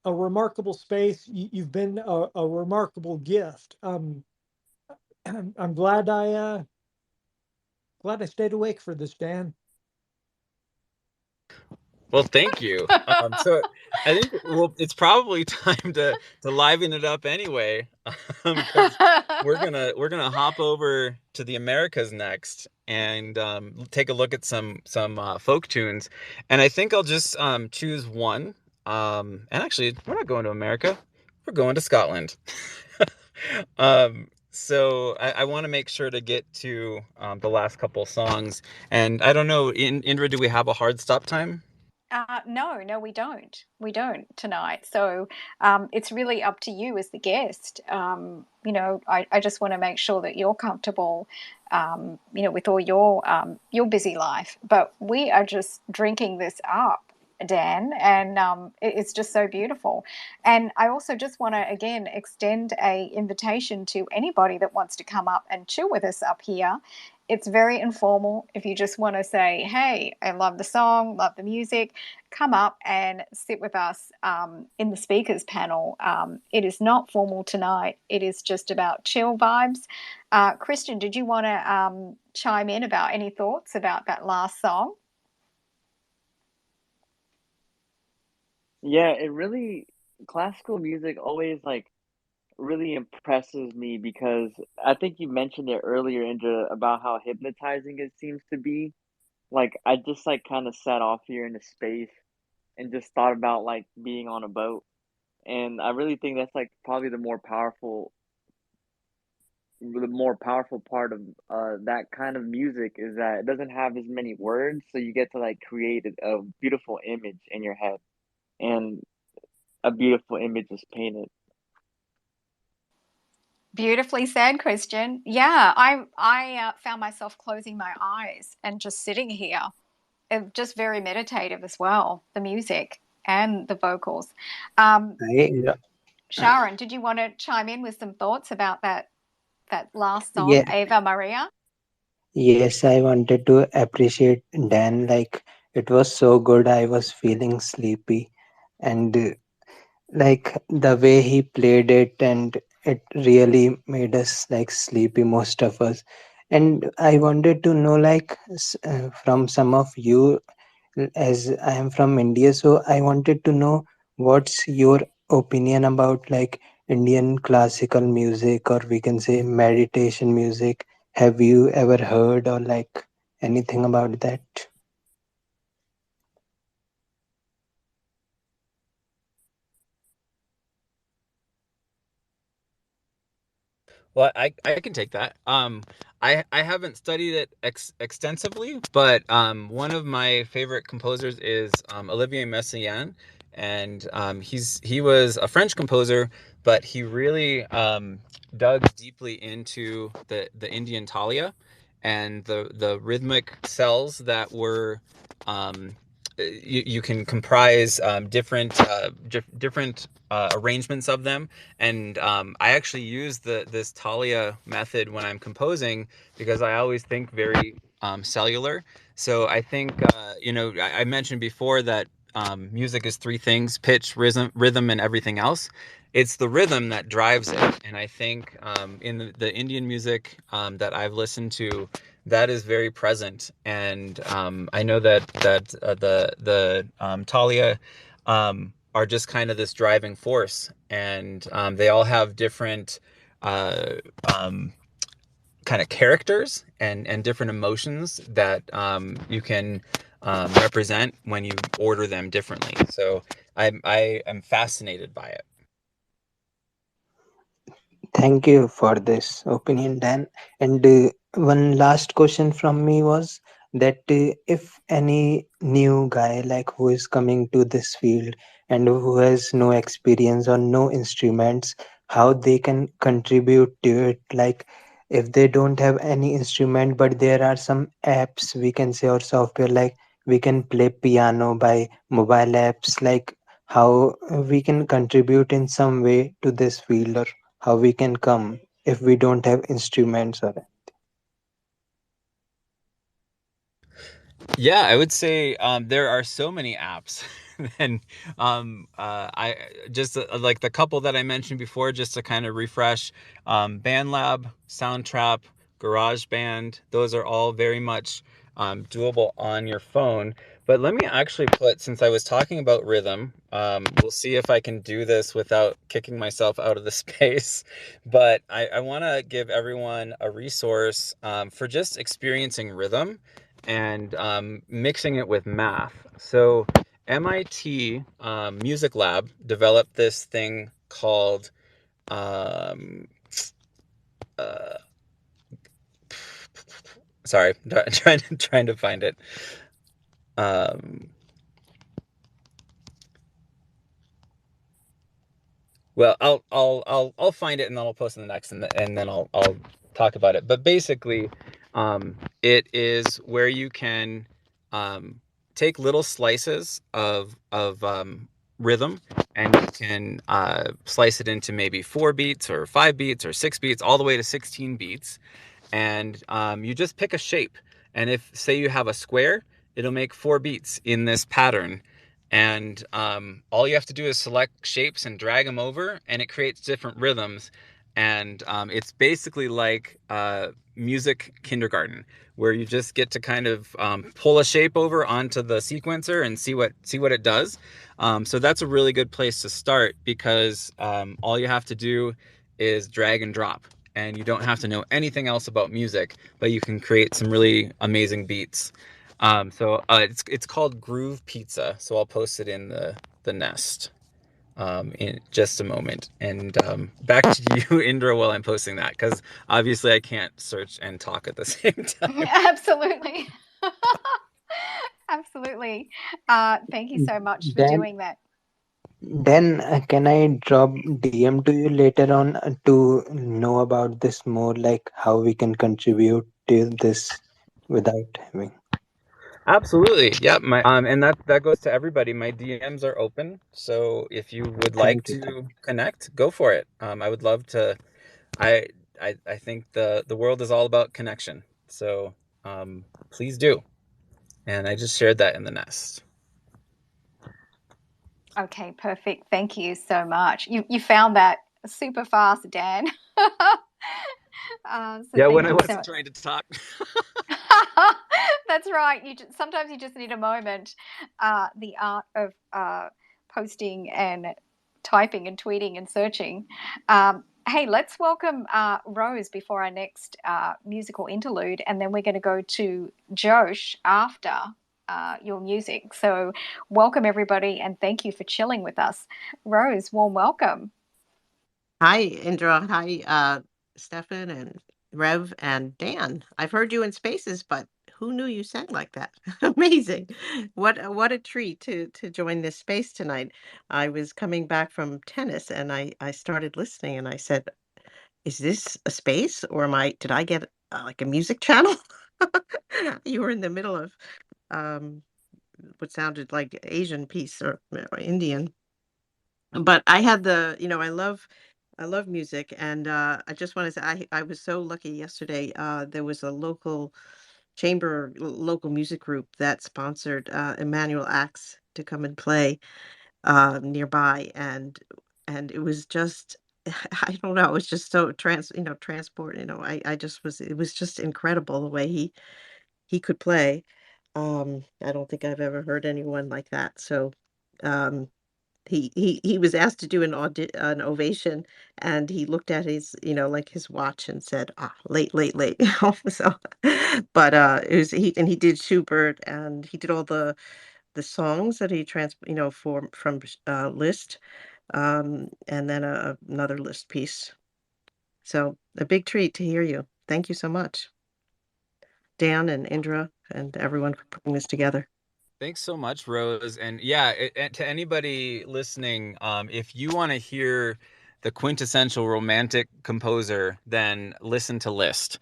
remarkable space. You've been a remarkable gift. I'm glad I stayed awake for this, Dan. Well, thank you. So I think it's probably time to liven it up anyway, because we're gonna hop over to the Americas next and take a look at some folk tunes, and I think I'll just choose one. And actually, we're not going to America; we're going to Scotland. So I want to make sure to get to the last couple songs, and I don't know, Indra, do we have a hard stop time? No, we don't. We don't tonight. So it's really up to you as the guest. I just want to make sure that you're comfortable, with all your busy life. But we are just drinking this up, Dan, and it's just so beautiful. And I also just want to again extend a invitation to anybody that wants to come up and chill with us up here. It's very informal. If you just want to say, hey, I love the song, love the music, come up and sit with us in the speakers panel. It is not formal tonight. It is just about chill vibes. Christian, did you want to chime in about any thoughts about that last song? Yeah, classical music always like really impresses me because I think you mentioned it earlier, Indra, about how hypnotizing it seems to be. Like I just like kind of sat off here in the space and just thought about like being on a boat. And I really think that's like probably the more powerful part of that kind of music is that it doesn't have as many words, so you get to like create a beautiful image in your head, and a beautiful image is painted. Beautifully said, Christian. Yeah, I found myself closing my eyes and just sitting here. Just very meditative as well, the music and the vocals. Um, I, Sharon, did you want to chime in with some thoughts about that last song, yeah, Ava Maria? yes, I wanted to appreciate Dan. Like it was so good. I was feeling sleepy, and like the way he played it, and it really made us like sleepy, most of us. And I wanted to know, like, from some of you, as I am from India, so I wanted to know what's your opinion about like Indian classical music, or we can say meditation music. Have you ever heard or like anything about that? Well, I can take that. I haven't studied it extensively, but one of my favorite composers is Olivier Messiaen, and he was a French composer, but he really dug deeply into the Indian talia and the rhythmic cells that were um, you can comprise different arrangements of them, and I actually use this Talia method when I'm composing because I always think very cellular. So I think I mentioned before that music is three things: pitch, rhythm, and everything else. It's the rhythm that drives it, and I think in the Indian music that I've listened to, that is very present. And I know that the Talia are just kind of this driving force, and they all have different uh, um, kind of characters and different emotions that you can represent when you order them differently. So I am fascinated by it. Thank you for this opinion, Dan. And one last question from me was that if any new guy like who is coming to this field and who has no experience or no instruments, how they can contribute to it? Like, if they don't have any instrument, but there are some apps we can say, or software, like we can play piano by mobile apps, like how we can contribute in some way to this field, or how we can come if we don't have instruments or. Yeah, I would say there are so many apps. And I just like the couple that I mentioned before, just to kind of refresh, BandLab, Soundtrap, GarageBand, those are all very much doable on your phone. But let me actually put, since I was talking about rhythm, we'll see if I can do this without kicking myself out of the space. But I want to give everyone a resource for just experiencing rhythm and mixing it with math. So MIT Music Lab developed this thing called um, uh, sorry, trying to find it. Um, Well, I'll find it and then I'll post in the next, and then I'll talk about it. But basically, it is where you can um, take little slices of rhythm, and you can slice it into maybe 4 beats or 5 beats or 6 beats, all the way to 16 beats, and you just pick a shape. And if, say, you have a square, it'll make 4 beats in this pattern. And all you have to do is select shapes and drag them over, and it creates different rhythms. And it's basically like music kindergarten, where you just get to kind of pull a shape over onto the sequencer and see what it does. So that's a really good place to start, because all you have to do is drag and drop, and you don't have to know anything else about music, but you can create some really amazing beats. It's called Groove Pizza. So I'll post it in the nest in just a moment. And back to you, Indra, while I'm posting that, because obviously I can't search and talk at the same time. Absolutely. Absolutely. Thank you so much for Then, doing that. can I drop DM to you later on to know about this more, like how we can contribute to this without having. Absolutely. Yeah. And that goes to everybody. My DMs are open. So if you would like Thank you. to connect, go for it. I would love to. I I think the world is all about connection. So please do. And I just shared that in the nest. Okay, perfect. Thank you so much. You found that super fast, Dan. So Yeah, when thank I you so wasn't much. trying to talk. That's right. Sometimes you just need a moment. The art of posting and typing and tweeting and searching. Hey, let's welcome Rose before our next musical interlude, and then we're going to go to Josh after your music. So, welcome everybody, and thank you for chilling with us. Rose, warm welcome. Hi, Indra. Hi, Stefan and Rev and Dan. I've heard you in spaces, but who knew you sang like that? Amazing. What a treat to join this space tonight. I was coming back from tennis and I started listening and I said, "Is this a space or did I get like a music channel?" You were in the middle of um what sounded like Asian piece or Indian. But I had I love music, and I just want to say I was so lucky yesterday. There was a local music group that sponsored Emmanuel Axe to come and play nearby, and it was just I don't know, it was just so transport. I just was it was just incredible the way he could play. I don't think I've ever heard anyone like that. So. Um, he was asked to do an ovation, and he looked at like his watch and said, "Ah, late, late, late." So, but it was he did Schubert, and he did all the songs that he from Liszt, and then another Liszt piece. So a big treat to hear you. Thank you so much, Dan and Indra and everyone for putting this together. Thanks so much, Rose. And yeah, to anybody listening, if you want to hear the quintessential romantic composer, then listen to Liszt.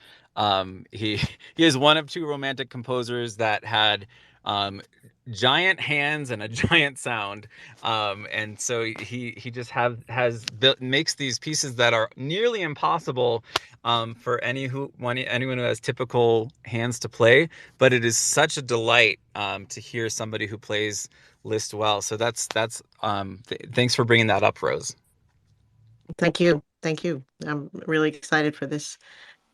He he is one of two romantic composers that had giant hands and a giant sound, and so he just has built makes these pieces that are nearly impossible for anyone who has typical hands to play. But it is such a delight to hear somebody who plays Liszt well. So that's thanks for bringing that up, Rose. Thank you. Thank you. I'm really excited for this.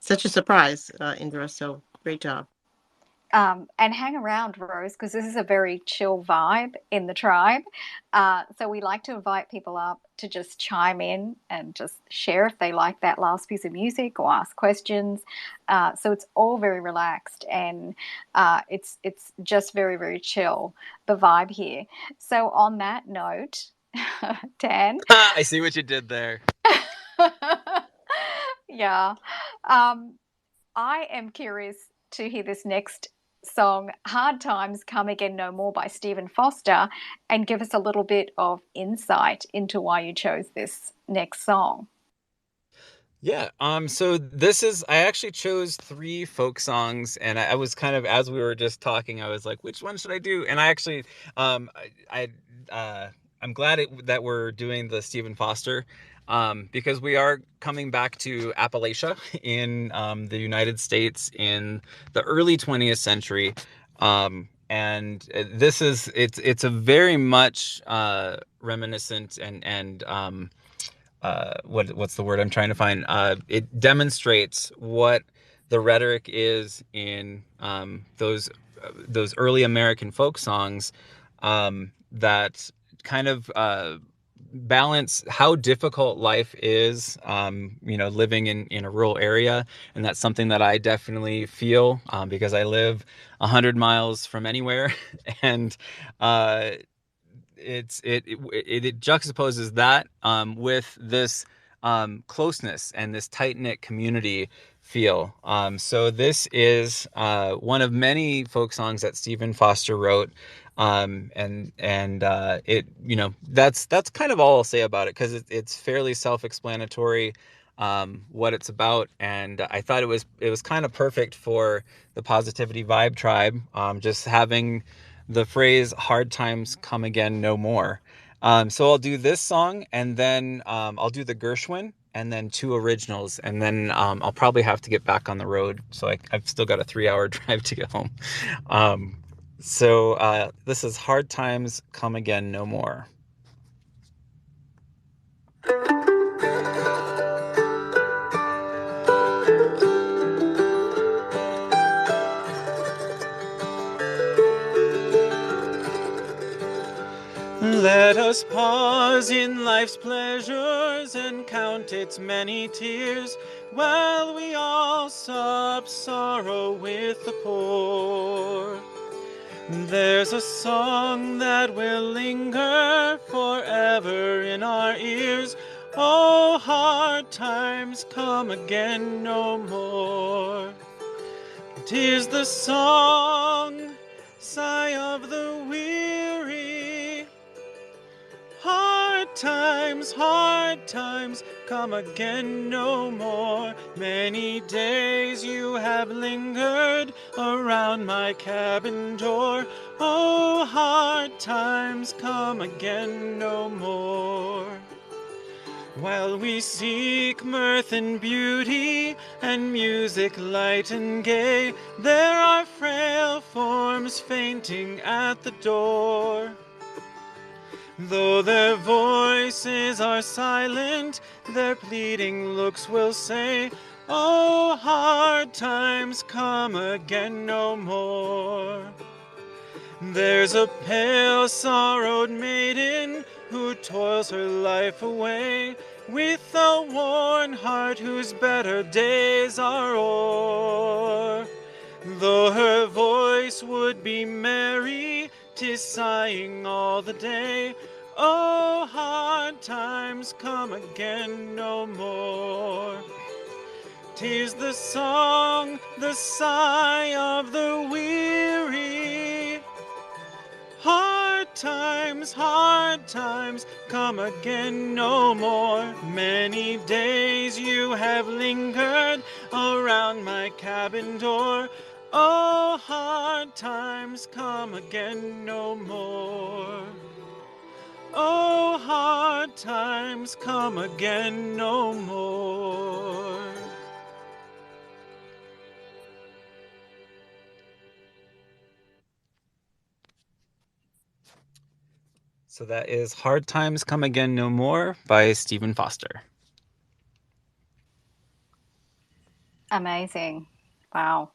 Such a surprise, Indra. So great job. And hang around, Rose, because this is a very chill vibe in the tribe. So we like to invite people up to just chime in and just share if they like that last piece of music or ask questions. So it's all very relaxed, and it's just very, very chill, the vibe here. So on that note, Dan. I see what you did there. Yeah. I am curious to hear this next song, Hard Times Come Again No More by Stephen Foster, and give us a little bit of insight into why you chose this next song. Yeah. So I actually chose 3 folk songs, and I was kind of, as we were just talking, I was like, which one should I do? And I actually, I'm glad that we're doing the Stephen Foster, because we are coming back to Appalachia in the United States in the early 20th century. And it's a very much reminiscent and what's the word I'm trying to find? It demonstrates what the rhetoric is in those early American folk songs, that kind of balance how difficult life is, living in a rural area. And that's something that I definitely feel, because I live 100 miles from anywhere. And it juxtaposes that with this closeness and this tight-knit community feel. So this is one of many folk songs that Stephen Foster wrote. And it, that's kind of all I'll say about it, because it's fairly self-explanatory what it's about. And I thought it was kind of perfect for the Positivity Vibe Tribe, just having the phrase "hard times come again no more." So I'll do this song, and then I'll do the Gershwin, and then 2 originals, and then I'll probably have to get back on the road. So I've still got a 3-hour drive to get home. So this is "Hard Times Come Again No More." Let us pause in life's pleasures and count its many tears, while we all sup sorrow with the poor. There's a song that will linger forever in our ears. Oh, hard times come again no more. 'Tis the song, sigh of the weary. Hard times come again no more. Many days you have lingered around my cabin door. Oh, hard times come again no more. While we seek mirth and beauty and music light and gay, there are frail forms fainting at the door. Though their voices are silent, their pleading looks will say, oh, hard times come again no more. There's a pale, sorrowed maiden who toils her life away, with a worn heart whose better days are o'er. Though her voice would be merry, 'tis sighing all the day. Oh, hard times come again no more. 'Tis the song, the sigh of the weary. Hard hard times come again no more. Many days you have lingered around my cabin door. Oh, hard times come again no more. Oh, hard times come again no more. So that is Hard Times Come Again No More by Stephen Foster. Amazing. Wow.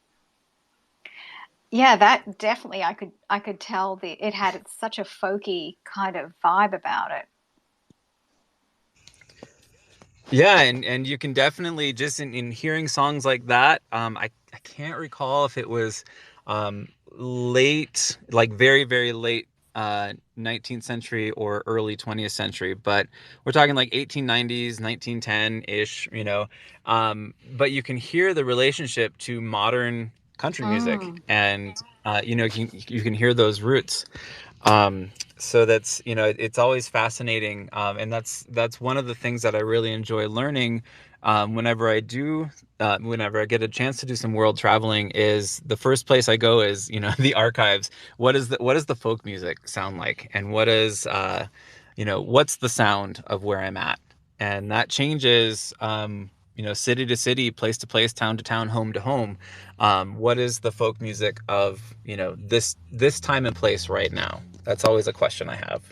Yeah, that definitely I could tell it had such a folky kind of vibe about it. Yeah, and you can definitely just in hearing songs like that, I can't recall if it was late, like very, very late 19th century or early 20th century, but we're talking like 1890s, 1910-ish, but you can hear the relationship to modern country music, and you can hear those roots. So that's, it's always fascinating, and that's one of the things that I really enjoy learning, whenever whenever I get a chance to do some world traveling. Is the first place I go is the archives. What does the folk music sound like, and what's the sound of where I'm at, and that changes, city to city, place to place, town to town, home to home. What is the folk music of this time and place right now? That's always a question I have.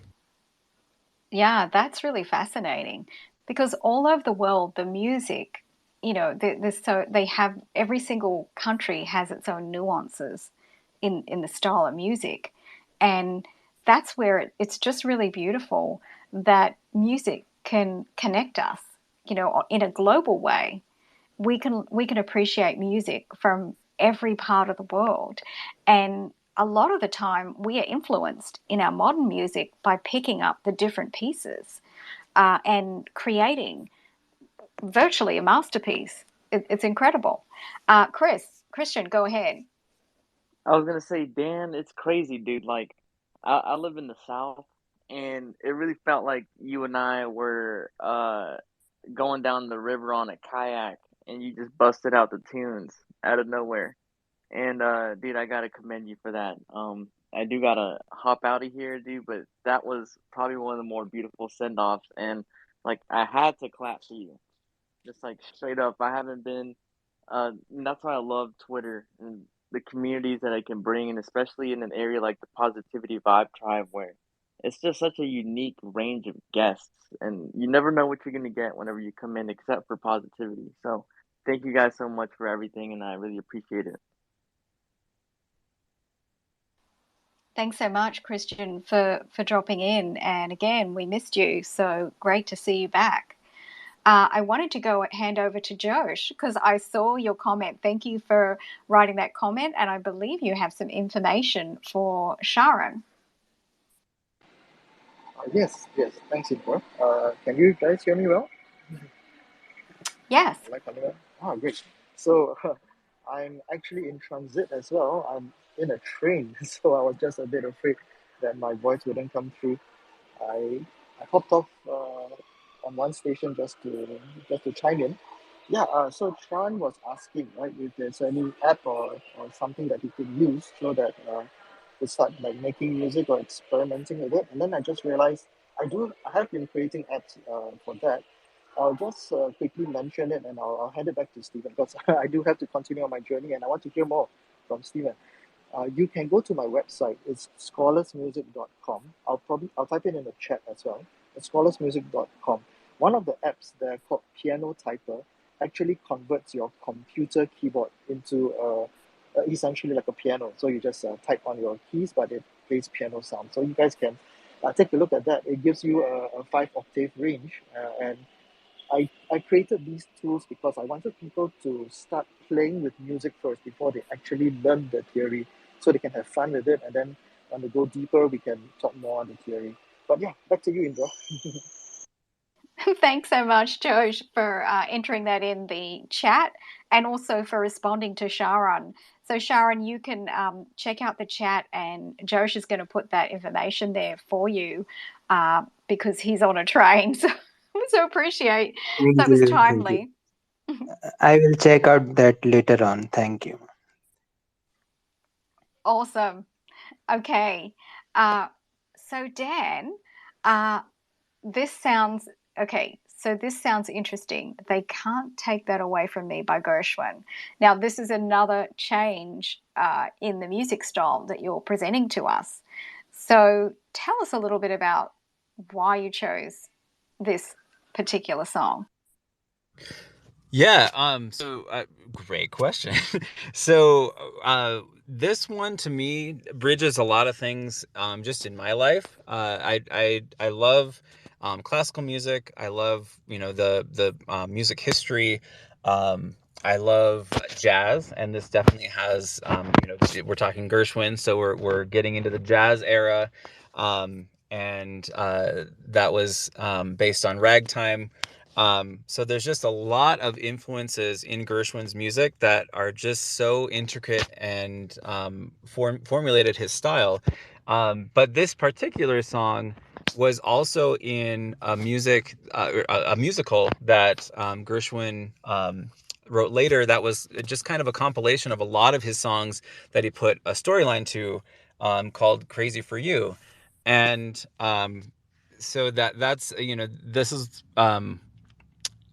Yeah, that's really fascinating because all over the world, the music, so they have every single country has its own nuances in the style of music, and that's where it's just really beautiful that music can connect us, in a global way. We can appreciate music from every part of the world, and a lot of the time we are influenced in our modern music by picking up the different pieces, and creating virtually a masterpiece. It's incredible. Christian, go ahead. I was gonna say, Dan, it's crazy, dude. Like, I live in the South, and it really felt like you and I were going down the river on a kayak, and you just busted out the tunes out of nowhere. And dude, I gotta commend you for that. I do gotta hop out of here, dude, but that was probably one of the more beautiful send-offs, and like I had to clap for you, just like straight up. I haven't been. And that's why I love Twitter and the communities that I can bring, and especially in an area like the Positivity Vibe Tribe, where it's just such a unique range of guests, and you never know what you're gonna get whenever you come in, except for positivity. So, thank you guys so much for everything, and I really appreciate it. Thanks so much, Christian, for dropping in. And again, we missed you, so great to see you back. I wanted to go hand over to Josh because I saw your comment. Thank you for writing that comment, and I believe you have some information for Sharon. Yes, yes. Thanks, Indra. Can you guys hear me well? Yes. Like coming up? Ah, great. So I'm actually in transit as well. I'm in a train, so I was just a bit afraid that my voice wouldn't come through. I I hopped off on one station just to chime in. Yeah. So Tran was asking, right, if there's any app or something that he could use so that to start like making music or experimenting with it. And then I just realized I have been creating apps for that. I'll just quickly mention it, and I'll hand it back to Stephen because I do have to continue on my journey and I want to hear more from Stephen. You can go to my website. It's scholarsmusic.com. I'll type it in the chat as well. It's scholarsmusic.com. One of the apps there called Piano Typer actually converts your computer keyboard into essentially like a piano. So you just type on your keys, but it plays piano sound. So you guys can take a look at that. It gives you a 5 octave range, and I created these tools because I wanted people to start playing with music first before they actually learn the theory so they can have fun with it. And then when they go deeper, we can talk more on the theory. But yeah, back to you, Indra. Thanks so much, Josh, for entering that in the chat and also for responding to Sharon. So Sharon, you can check out the chat, and Josh is going to put that information there for you because he's on a train. So appreciate. Thank That was you. Thank you. timely. I will check out that later on. Thank you. Awesome. Okay. So Dan, this sounds okay. So this sounds interesting. They Can't Take That Away From Me by Gershwin. Now, this is another change in the music style that you're presenting to us. So tell us a little bit about why you chose this particular song. Yeah, great question. So, this one to me bridges a lot of things just in my life. I love classical music. I love, the music history. I love jazz, and this definitely has, we're talking Gershwin, so we're getting into the jazz era. And that was based on ragtime. So there's just a lot of influences in Gershwin's music that are just so intricate and formulated his style. But this particular song was also in a musical that Gershwin wrote later. That was just kind of a compilation of a lot of his songs that he put a storyline to, called "Crazy for You," and so that's this is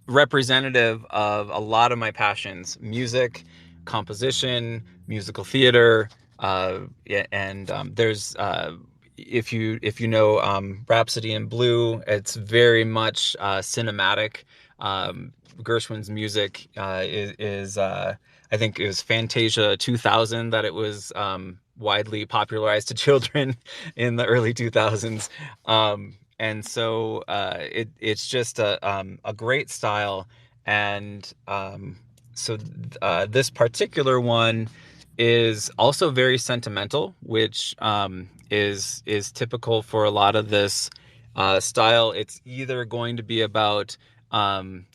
representative of a lot of my passions: music, composition, musical theater, yeah, and there's if you know Rhapsody in Blue, it's very much cinematic. Gershwin's music is I think it was Fantasia 2000 that it was widely popularized to children in the early 2000s. And so it's just a great style. And this particular one is also very sentimental, which is typical for a lot of this style. It's either going to be about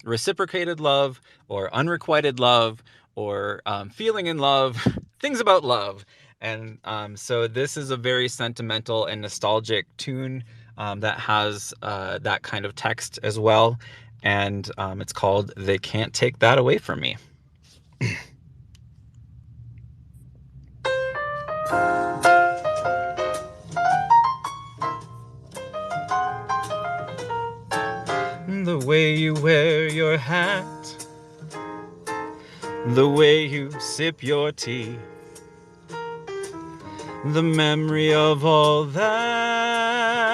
reciprocated love or unrequited love or feeling in love, things about love. And so this is a very sentimental and nostalgic tune that has that kind of text as well. And it's called "They Can't Take That Away From Me." The way you wear your hat, the way you sip your tea, the memory of all that.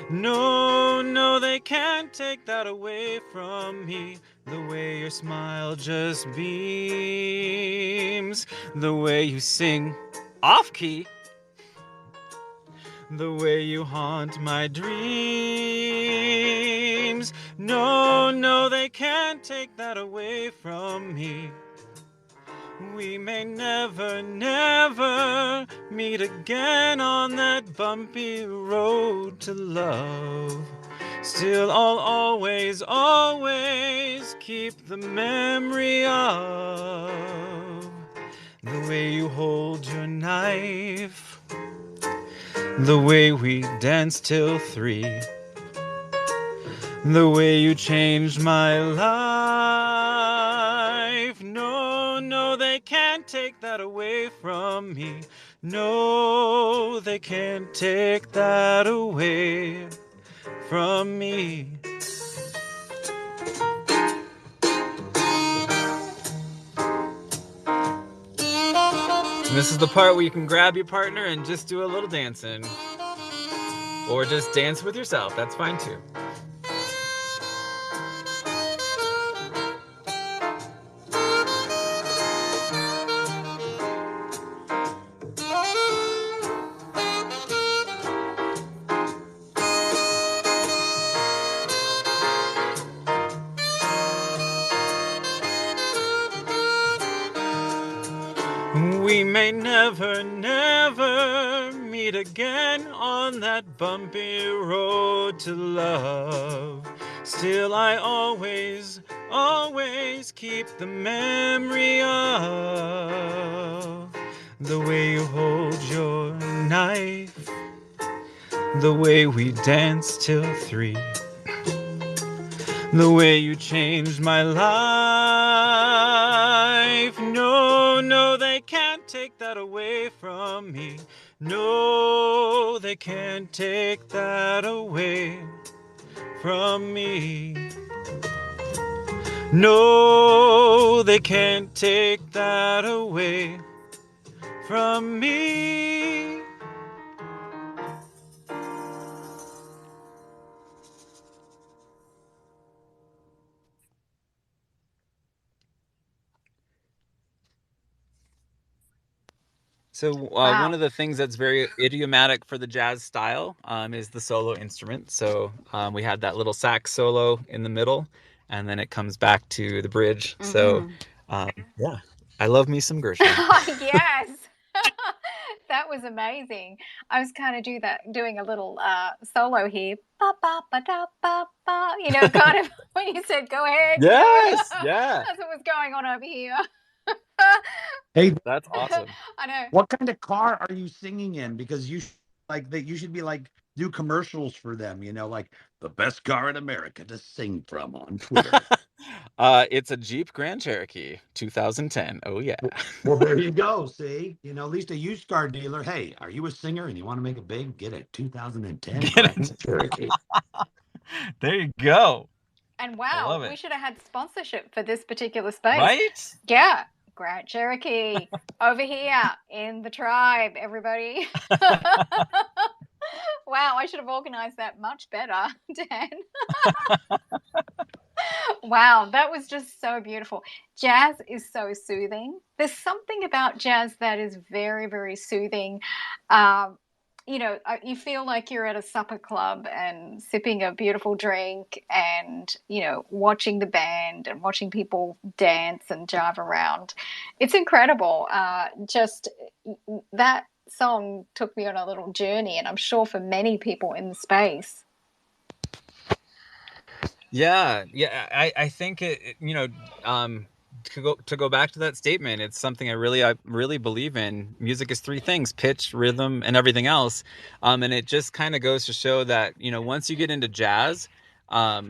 No, no, they can't take that away from me. The way your smile just beams, the way you sing off key, the way you haunt my dreams. No, no, they can't take that away from me. We may never, never meet again on that bumpy road to love. Still, I'll always, always keep the memory of the way you hold your knife, the way we danced till 3, the way you changed my life. No, no, they can't take that away from me. No, they can't take that away from me. And this is the part where you can grab your partner and just do a little dancing. Or just dance with yourself, that's fine too. We may never, never meet again on that bumpy road to love. Still I always, always keep the memory of the way you hold your knife, the way we danced till 3, the way you changed my life. No, no, they can't take that away from me. No, they can't take that away from me. No, they can't take that away from me. So Wow. one of the things that's very idiomatic for the jazz style is the solo instrument. So we had that little sax solo in the middle, and then it comes back to the bridge. So yeah, I love me some Gershwin. Yes. That was amazing. I was kind of doing a little solo here. Ba, ba, ba, da, ba, ba. You know, kind of when you said go ahead, you know. Yes, yeah, That's what was going on over here. Hey, that's awesome. I know. what kind of car are you singing in? Because like that you should be like do commercials for them, like the best car in America to sing from on Twitter. It's a Jeep Grand Cherokee 2010. Oh yeah. Well, there you go. See, at least a used car dealer. Hey, are you a singer and you want to make it big? Get a 2010 Get Grand it? Cherokee. There you go. And I wow, love we it. should have had sponsorship for this particular space. Right? Yeah. Grand Cherokee over here in the tribe, everybody. Wow, I should have organized that much better, Dan. Wow, that was just so beautiful. Jazz is so soothing. There's something about jazz that is very, very soothing. You feel like you're at a supper club and sipping a beautiful drink and, watching the band and watching people dance and jive around. It's incredible. Just that song took me on a little journey, and I'm sure for many people in the space. Yeah, I think to go back to that statement, it's something I really believe in. Music is three things: pitch, rhythm, and everything else. And it just kind of goes to show that, once you get into jazz,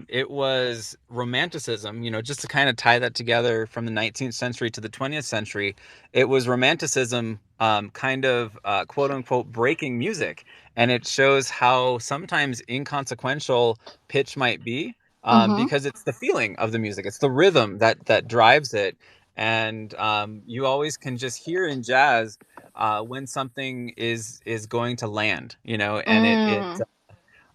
it was romanticism, just to kind of tie that together from the 19th century to the 20th century. It was romanticism, kind of quote unquote breaking music. And it shows how sometimes inconsequential pitch might be, Mm-hmm. because it's the feeling of the music, it's the rhythm that drives it, and you always can just hear in jazz when something is going to land, and it Mm.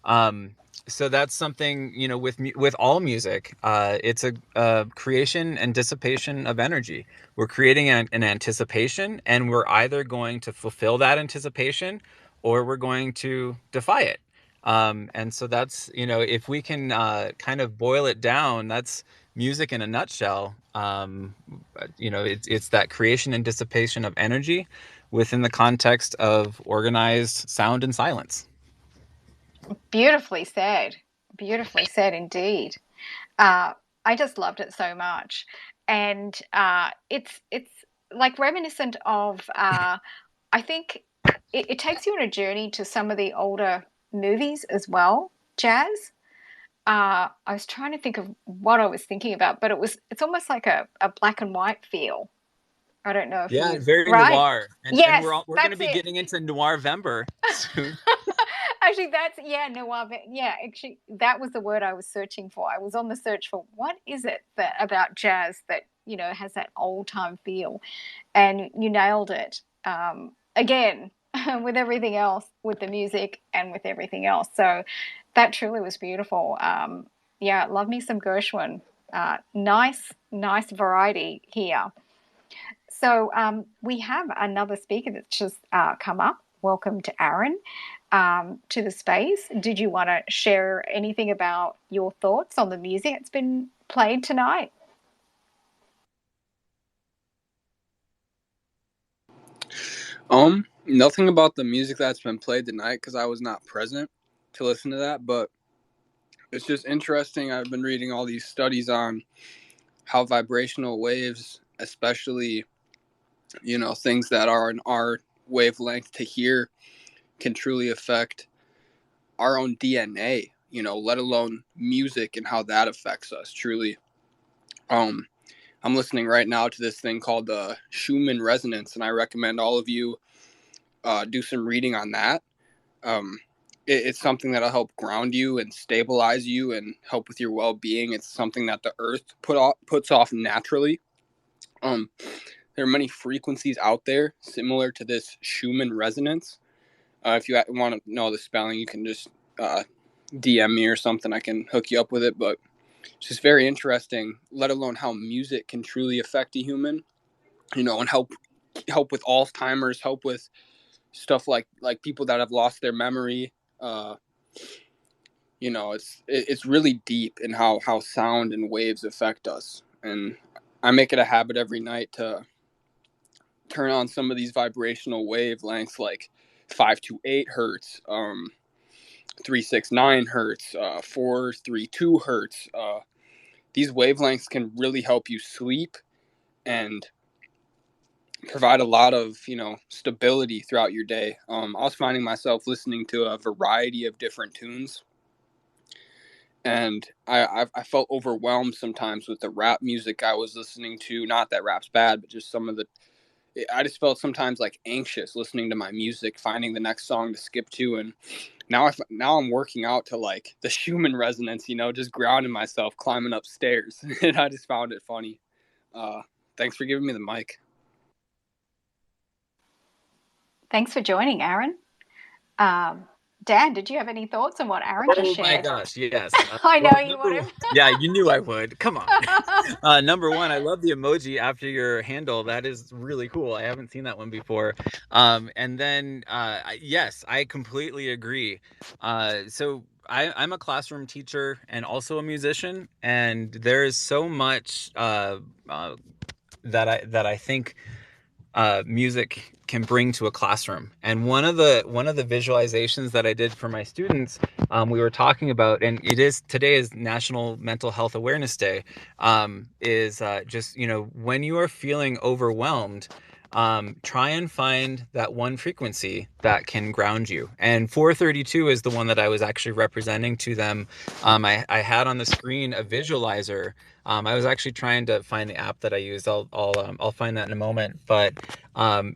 um, so that's something, with all music. It's a creation and dissipation of energy. We're creating an anticipation, and we're either going to fulfill that anticipation or we're going to defy it. And so that's, if we can kind of boil it down, that's music in a nutshell. It's that creation and dissipation of energy within the context of organized sound and silence. Beautifully said. Beautifully said indeed. I just loved it so much, and it's like reminiscent of. I think it takes you on a journey to some of the older movies as well. Jazz. I was trying to think of what I was thinking about, but it's almost like a black and white feel. I don't know if Yeah, you very right. noir, and Yes, we're going to that's be it. getting into Noir-vember soon. Actually, that's yeah, noir. Yeah, actually, that was the word I was searching for. I was on the search for what is it that about jazz that has that old time feel, and you nailed it again with everything else, with the music and with everything else. So that truly was beautiful. Yeah, love me some Gershwin. Nice variety here. So we have another speaker that's just come up. Welcome to Aaron to the space. Did you want to share anything about your thoughts on the music that's been played tonight? Nothing about the music that's been played tonight because I was not present. to listen to that, but it's just interesting. I've been reading all these studies on how vibrational waves, especially, things that are in our wavelength to hear, can truly affect our own DNA, let alone music and how that affects us truly. I'm listening right now to this thing called the Schumann resonance, and I recommend all of you do some reading on that. It's something that'll help ground you and stabilize you and help with your well-being. It's something that the earth puts off naturally. There are many frequencies out there similar to this Schumann resonance. If you want to know the spelling, you can just DM me or something. I can hook you up with it. But it's just very interesting, let alone how music can truly affect a human, and help with Alzheimer's, help with stuff like people that have lost their memory. It's really deep in how sound and waves affect us. And I make it a habit every night to turn on some of these vibrational wavelengths, like 528 hertz, 369 hertz, 432 hertz. These wavelengths can really help you sleep and provide a lot of stability throughout your day. I was finding myself listening to a variety of different tunes, and I felt overwhelmed sometimes with the rap music I was listening to. Not that rap's bad, but just some of the. I just felt sometimes like anxious listening to my music, finding the next song to skip to, and now I'm working out to like the Schumann resonance, just grounding myself, climbing upstairs, and I just found it funny. Thanks for giving me the mic. Thanks for joining, Aaron. Dan, did you have any thoughts on what Aaron just shared? Oh my gosh, yes. I know you would have. Yeah, you knew I would. Come on. Number one, I love the emoji after your handle. That is really cool. I haven't seen that one before. And then, yes, I completely agree. So I'm a classroom teacher and also a musician, and there is so much that I think music can bring to a classroom. And one of the visualizations that I did for my students, we were talking about, and today is National Mental Health Awareness Day, is just, when you are feeling overwhelmed, try and find that one frequency that can ground you. And 432 is the one that I was actually representing to them. I had on the screen a visualizer. I was actually trying to find the app that I used. I'll find that in a moment. But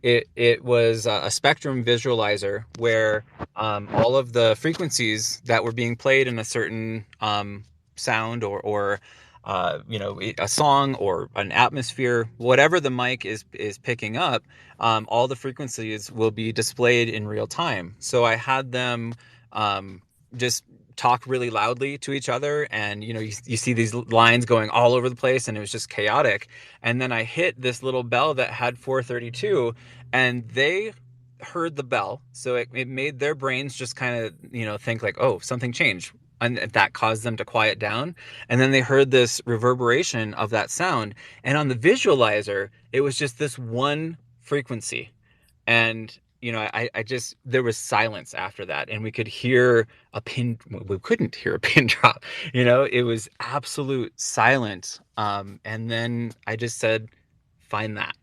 it was a spectrum visualizer where all of the frequencies that were being played in a certain sound or a song or an atmosphere, whatever the mic is picking up, all the frequencies will be displayed in real time. So I had them just talk really loudly to each other, and you see these lines going all over the place, and it was just chaotic. And then I hit this little bell that had 432, and they heard the bell, so it made their brains just kind of think like, oh, something changed, and that caused them to quiet down. And then they heard this reverberation of that sound, and on the visualizer it was just this one frequency. And I just, there was silence after that, and we couldn't hear a pin drop. It was absolute silence. And then I just said, find that.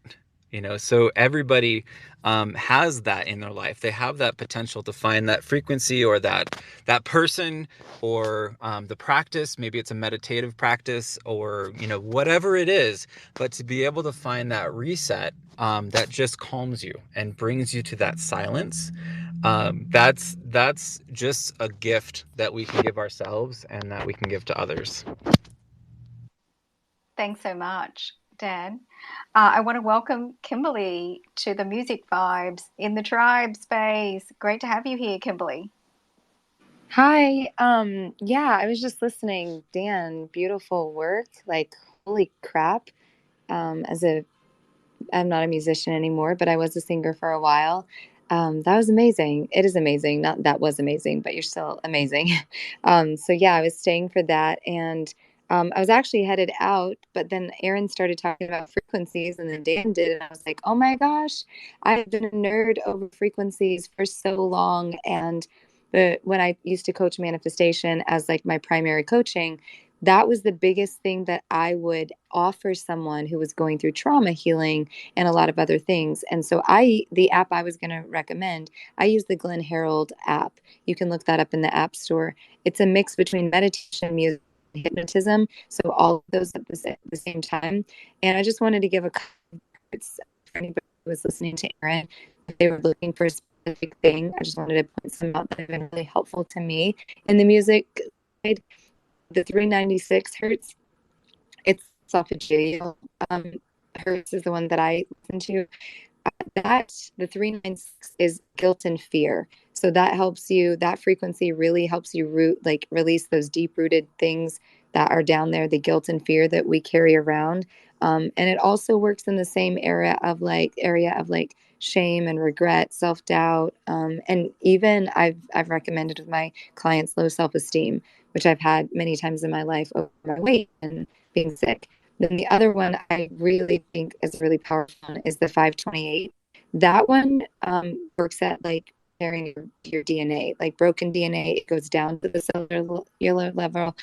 So everybody has that in their life. They have that potential to find that frequency, or that person, or the practice. Maybe it's a meditative practice, or whatever it is, but to be able to find that reset that just calms you and brings you to that silence. That's just a gift that we can give ourselves and that we can give to others. Thanks so much, Dan. I want to welcome Kimberly to the Music Vibes in the Tribe space. Great to have you here, Kimberly. Hi. Yeah, I was just listening. Dan, beautiful work. Like, holy crap. I'm not a musician anymore, but I was a singer for a while. That was amazing. It is amazing. Not that was amazing, but you're still amazing. So yeah, I was staying for that. And I was actually headed out, but then Aaron started talking about frequencies, and then Dan did. And I was like, oh my gosh, I've been a nerd over frequencies for so long. And when I used to coach manifestation as like my primary coaching, that was the biggest thing that I would offer someone who was going through trauma healing and a lot of other things. And so the app I was going to recommend, I use the Glenn Harrold app. You can look that up in the App Store. It's a mix between meditation, music, and hypnotism. So all of those at the same time. And I just wanted to give a it's for anybody who was listening to Aaron, if they were looking for a specific thing, I just wanted to point some out that have been really helpful to me. In the music side, the 396 hertz, it's esophageal hertz is the one that I listen to. That the 396 is guilt and fear. So that helps you, that frequency really helps you release those deep rooted things that are down there, the guilt and fear that we carry around. And it also works in the same area of like shame and regret, self-doubt. And even I've recommended with my clients low self-esteem, which I've had many times in my life over my weight and being sick. Then the other one I really think is really powerful is the 528. That one works at like repairing your DNA, like broken DNA. It goes down to the cellular level.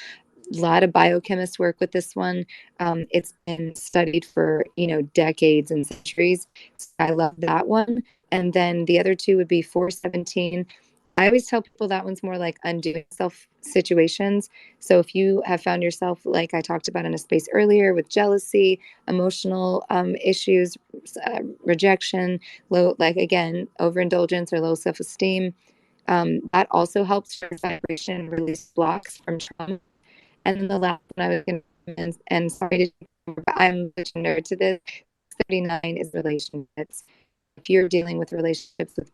A lot of biochemists work with this one. It's been studied for decades and centuries. So I love that one. And then the other two would be 417. I always tell people that one's more like undoing self situations. So if you have found yourself, like I talked about in a space earlier, with jealousy, emotional issues, rejection, low, like again, overindulgence or low self-esteem, that also helps for vibration and release blocks from trauma. And then the last one I was going to recommend, and sorry to, I'm such a nerd to this, 39 is relationships. If you're dealing with relationships with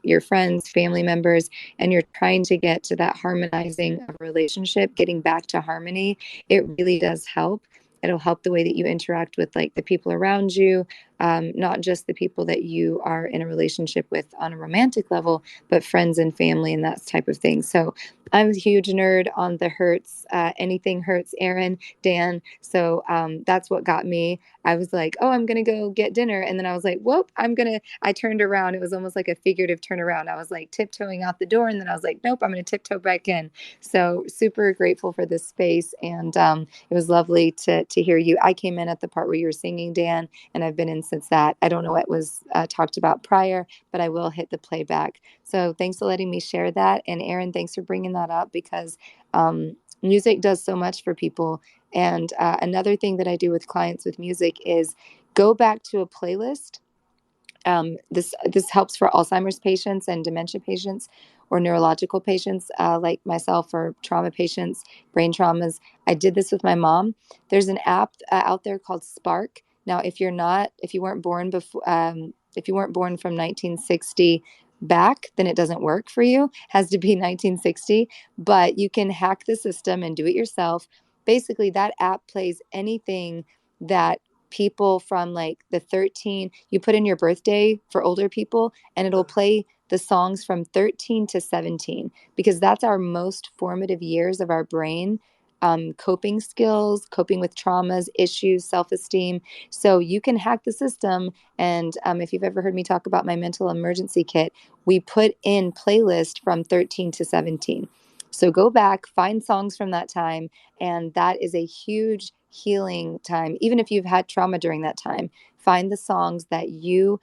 your friends, family members, and you're trying to get to that harmonizing of a relationship, getting back to harmony, it really does help. It'll help the way that you interact with like the people around you, not just the people that you are in a relationship with on a romantic level, but friends and family and that type of thing. So I'm a huge nerd on the hertz. Anything hurts, Aaron, Dan. So that's what got me. I was like, oh, I'm going to go get dinner. And then I was like, whoop, I turned around. It was almost like a figurative turnaround. I was like tiptoeing out the door. And then I was like, nope, I'm going to tiptoe back in. So super grateful for this space. And it was lovely to hear you. I came in at the part where you were singing, Dan, and I've been in since that. I don't know what was talked about prior, but I will hit the playback. So thanks for letting me share that. And Aaron, thanks for bringing that up because music does so much for people. And another thing that I do with clients with music is go back to a playlist. This helps for Alzheimer's patients and dementia patients or neurological patients like myself, or trauma patients, brain traumas. I did this with my mom. There's an app out there called Spark. Now, if you weren't born from 1960 back, then it doesn't work for you. It has to be 1960, but you can hack the system and do it yourself. Basically, that app plays anything that people from like the 13, you put in your birthday for older people, and it'll play the songs from 13 to 17, because that's our most formative years of our brain. Coping skills, coping with traumas, issues, self-esteem. So you can hack the system. And if you've ever heard me talk about my mental emergency kit, we put in playlist from 13 to 17. So go back, find songs from that time, and that is a huge healing time. Even if you've had trauma during that time, find the songs that you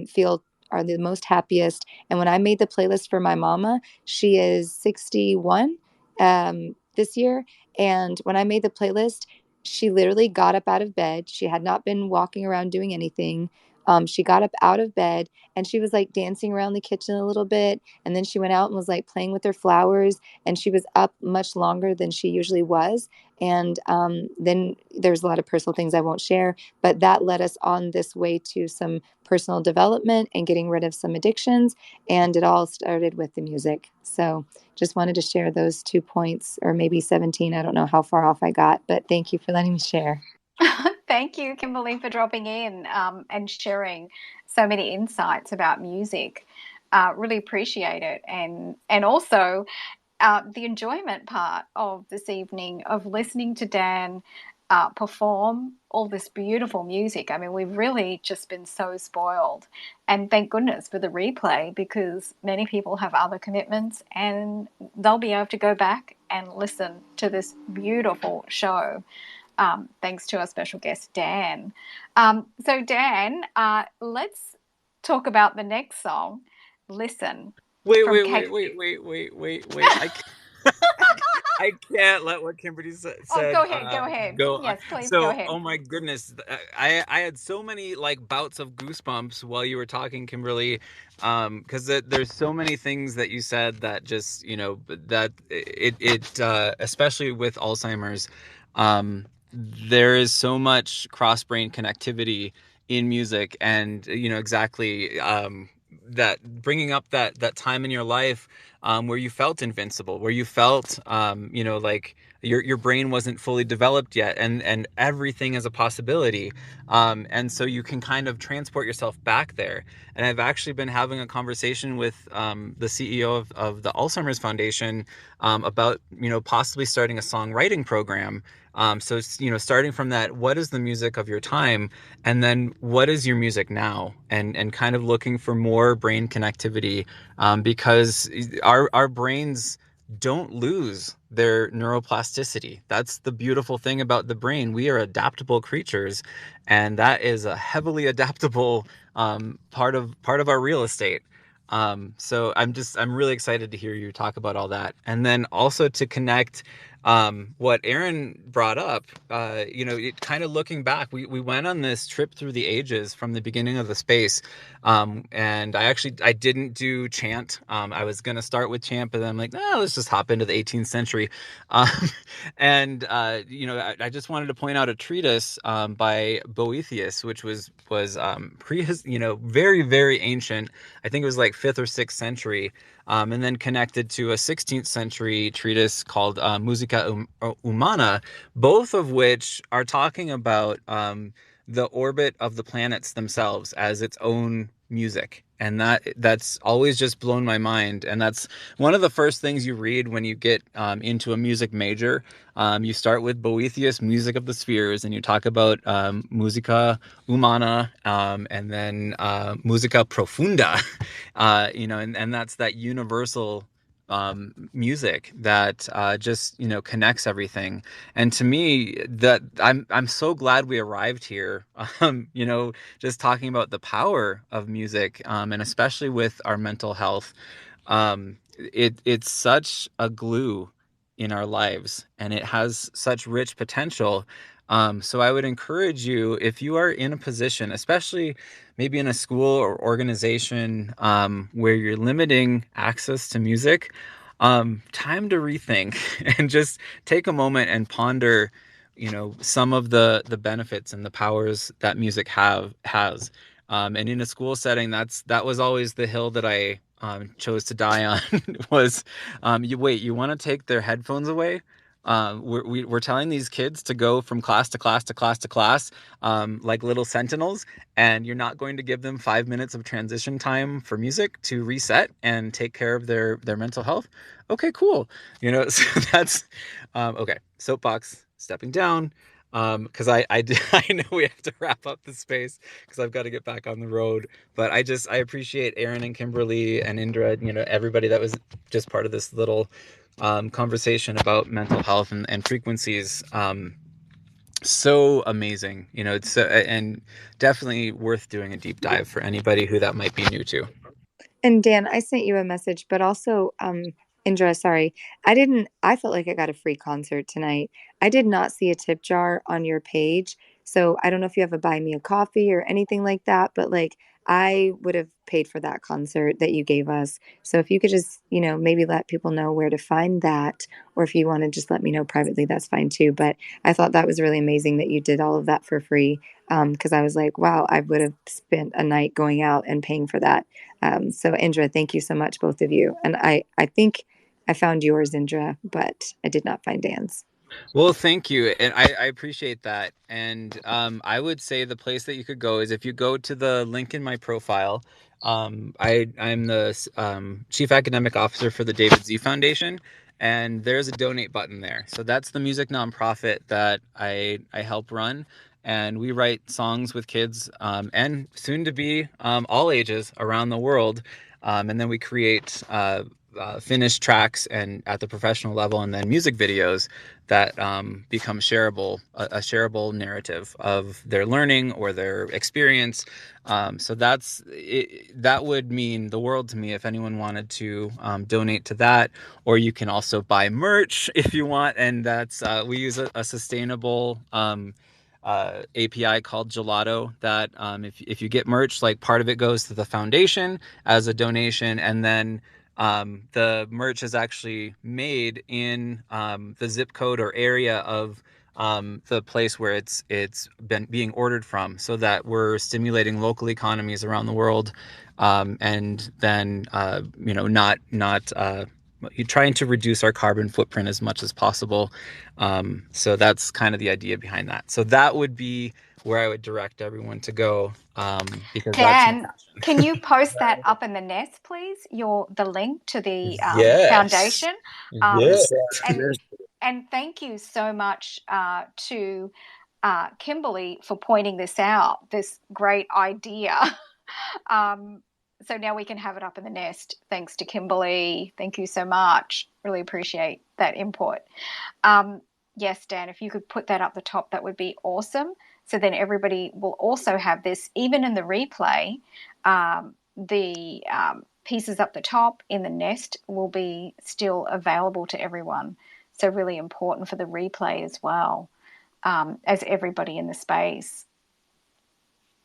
feel are the most happiest. And when I made the playlist for my mama, she is 61 this year. And when I made the playlist, she literally got up out of bed. She had not been walking around doing anything. She got up out of bed and she was like dancing around the kitchen a little bit. And then she went out and was like playing with her flowers. And she was up much longer than she usually was. And then there's a lot of personal things I won't share, but that led us on this way to some personal development and getting rid of some addictions. And it all started with the music. So just wanted to share those 2 points, or maybe 17. I don't know how far off I got, but thank you for letting me share. Thank you, Kimberly, for dropping in and sharing so many insights about music. Really appreciate it. And also the enjoyment part of this evening of listening to Dan perform all this beautiful music. I mean, we've really just been so spoiled. And thank goodness for the replay, because many people have other commitments and they'll be able to go back and listen to this beautiful show. Thanks to our special guest, Dan. So, Dan, let's talk about the next song, Listen. Wait, From wait, Kate. wait, wait, wait, wait, wait. I can't let what Kimberly Oh, said go ahead. go on. Yes, please go So, ahead. oh my goodness, I had so many like bouts of goosebumps while you were talking, Kimberly, because there's so many things that you said that just that it especially with Alzheimer's, there is so much cross brain connectivity in music, and exactly that bringing up that time in your life where you felt invincible, where you felt, like your brain wasn't fully developed yet, and everything is a possibility, and so you can kind of transport yourself back there. And I've actually been having a conversation with the CEO of the Alzheimer's Foundation about possibly starting a songwriting program. So starting from that, what is the music of your time, and then what is your music now, and kind of looking for more brain connectivity, because our brains don't lose their neuroplasticity. That's the beautiful thing about the brain. We are adaptable creatures, and that is a heavily adaptable part of our real estate. So I'm really excited to hear you talk about all that, and then also to connect what Aaron brought up. Kind of looking back, we went on this trip through the ages from the beginning of the space, and I didn't do chant. I was gonna start with chant, but then I'm like, let's just hop into the 18th century, um, and I just wanted to point out a treatise by Boethius, which was very, very ancient. I think it was like 5th or 6th century, and then connected to a 16th century treatise called Musica Humana, both of which are talking about the orbit of the planets themselves as its own music. And that's always just blown my mind. And that's one of the first things you read when you get into a music major. You start with Boethius, Music of the Spheres, and you talk about Musica Humana, and then Musica Profunda, and that's that universal music that just connects everything. And to me, that I'm so glad we arrived here. Just talking about the power of music, and especially with our mental health. It's such a glue in our lives, and it has such rich potential. So I would encourage you, if you are in a position, especially maybe in a school or organization, where you're limiting access to music, time to rethink and just take a moment and ponder, some of the benefits and the powers that music has. And in a school setting, that was always the hill that I chose to die on. Was you want to take their headphones away? We're telling these kids to go from class to class to class to class, like little sentinels, and you're not going to give them 5 minutes of transition time for music to reset and take care of their mental health. Okay, cool. So that's okay. Soapbox stepping down, because I know we have to wrap up the space because I've got to get back on the road. But I appreciate Aaron and Kimberly and Indra, everybody that was just part of this little conversation about mental health and frequencies. So amazing. It's and definitely worth doing a deep dive for anybody who that might be new to. And Dan, I sent you a message, but also, Indra, sorry, I felt like I got a free concert tonight. I did not see a tip jar on your page. So I don't know if you have a buy me a coffee or anything like that, but like I would have paid for that concert that you gave us. So if you could just, maybe let people know where to find that, or if you want to just let me know privately, that's fine too. But I thought that was really amazing that you did all of that for free. Because I was like, wow, I would have spent a night going out and paying for that. So Indra, thank you so much, both of you. And I think I found yours, Indra, but I did not find Dan's. Well, thank you, and I appreciate that. And I would say the place that you could go is if you go to the link in my profile. I'm the chief academic officer for the David Z Foundation, and there's a donate button there. So that's the music nonprofit that I help run, and we write songs with kids and soon to be all ages around the world, and then we create finished tracks and at the professional level, and then music videos that become shareable, a shareable narrative of their learning or their experience. So that would mean the world to me if anyone wanted to donate to that. Or you can also buy merch if you want, and that's we use a sustainable API called Gelato that if you get merch, like part of it goes to the foundation as a donation, and then the merch is actually made in the zip code or area of the place where it's been being ordered from, so that we're stimulating local economies around the world, and then not trying to reduce our carbon footprint as much as possible. So that's kind of the idea behind that. So that would be where I would direct everyone to go, because that's my Dan, passion. can you post that up in the nest, please? The link to the Yes. foundation. Yes. And thank you so much to Kimberly for pointing this out, this great idea. So now we can have it up in the nest. Thanks to Kimberly. Thank you so much. Really appreciate that input. Yes, Dan, if you could put that up the top, that would be awesome. So then everybody will also have this, even in the replay, the pieces up the top in the nest will be still available to everyone. So really important for the replay as well, as everybody in the space.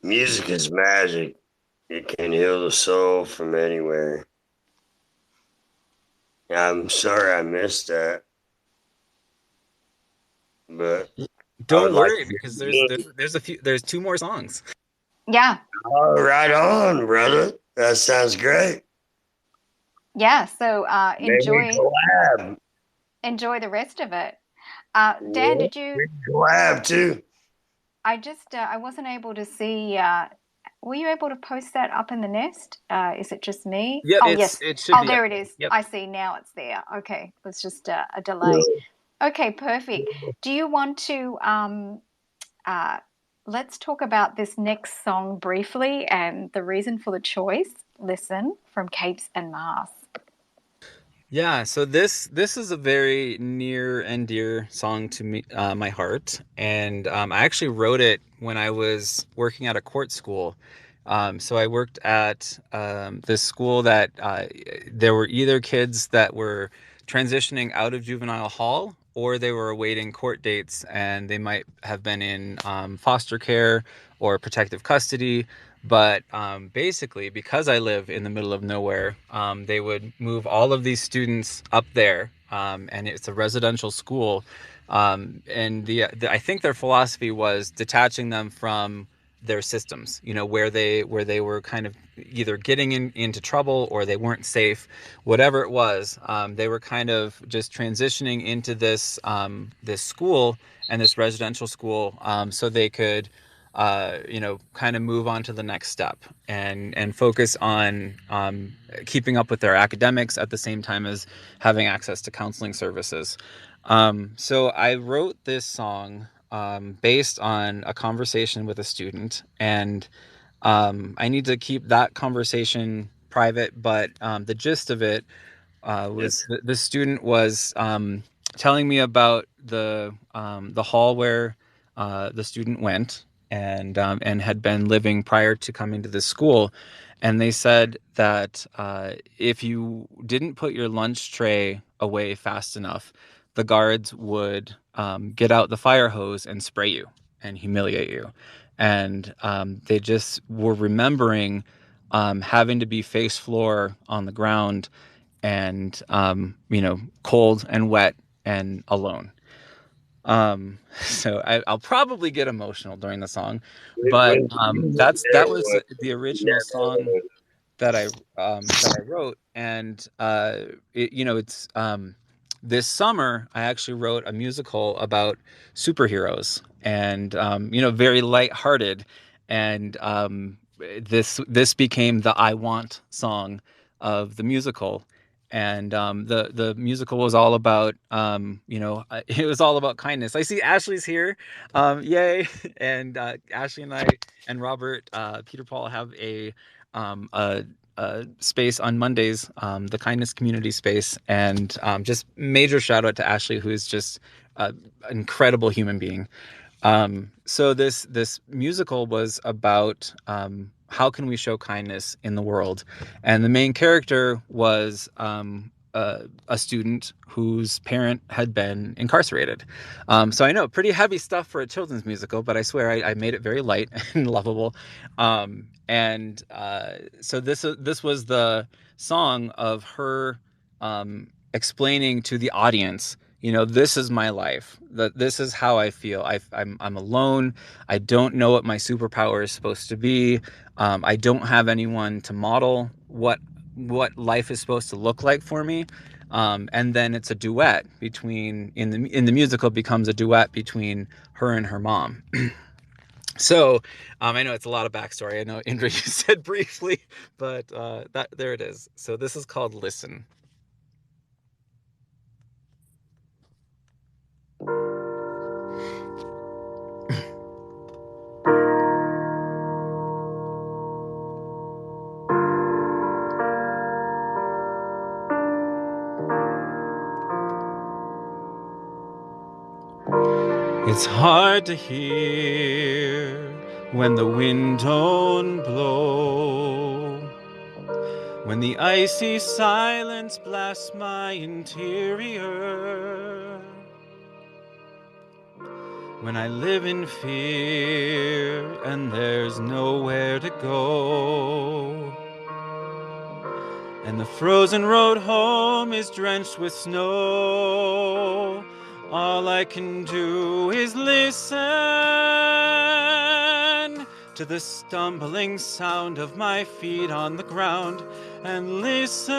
Music is magic. It can heal the soul from anywhere. I'm sorry I missed that. But Don't worry, because there's two more songs. Yeah. Oh, right on, brother. That sounds great. Yeah. So enjoy the rest of it. Dan, did you collab too? I wasn't able to see. Were you able to post that up in the nest? Is it just me? Yep, yes. It should be. There it is. Yep. I see now it's there. Okay. It was just a delay. Okay, perfect. Do you want to let's talk about this next song briefly and the reason for the choice. Listen, from Capes and Mars. Yeah, so this is a very near and dear song to me, my heart, and I actually wrote it when I was working at a court school. So I worked at this school that there were either kids that were transitioning out of juvenile hall, or they were awaiting court dates, and they might have been in foster care or protective custody. But basically, because I live in the middle of nowhere, they would move all of these students up there, and it's a residential school. And I think their philosophy was detaching them from their systems, where they were kind of either getting into trouble or they weren't safe, whatever it was. They were kind of just transitioning into this school and this residential school, so they could kind of move on to the next step and focus on keeping up with their academics at the same time as having access to counseling services. So I wrote this song based on a conversation with a student, and I need to keep that conversation private, but the gist of it was the student was telling me about the hall where the student went and had been living prior to coming to this school. And they said that if you didn't put your lunch tray away fast enough, the guards would get out the fire hose and spray you and humiliate you. And they just were remembering having to be face floor on the ground and cold and wet and alone. So I'll probably get emotional during the song, but that was the original song that I wrote, and it's this summer I actually wrote a musical about superheroes, and very lighthearted, and this became the I Want song of the musical. And the musical was all about it was all about kindness. I see Ashley's here, yay! And Ashley and I and Robert Peter Paul have a space on Mondays, the kindness community space, and just major shout out to Ashley, who is just an incredible human being. So this musical was about how can we show kindness in the world, and the main character was a student whose parent had been incarcerated. So I know, pretty heavy stuff for a children's musical, but I swear I made it very light and lovable. So this was the song of her explaining to the audience, this is my life. This is how I feel. I'm alone. I don't know what my superpower is supposed to be. I don't have anyone to model what life is supposed to look like for me. And then it's a duet between in the musical becomes a duet between her and her mom. So I know it's a lot of backstory. I know, Indra, you said briefly, but there it is. So this is called Listen. It's hard to hear when the wind don't blow, when the icy silence blasts my interior, when I live in fear and there's nowhere to go, and the frozen road home is drenched with snow. All I can do is listen to the stumbling sound of my feet on the ground, and listen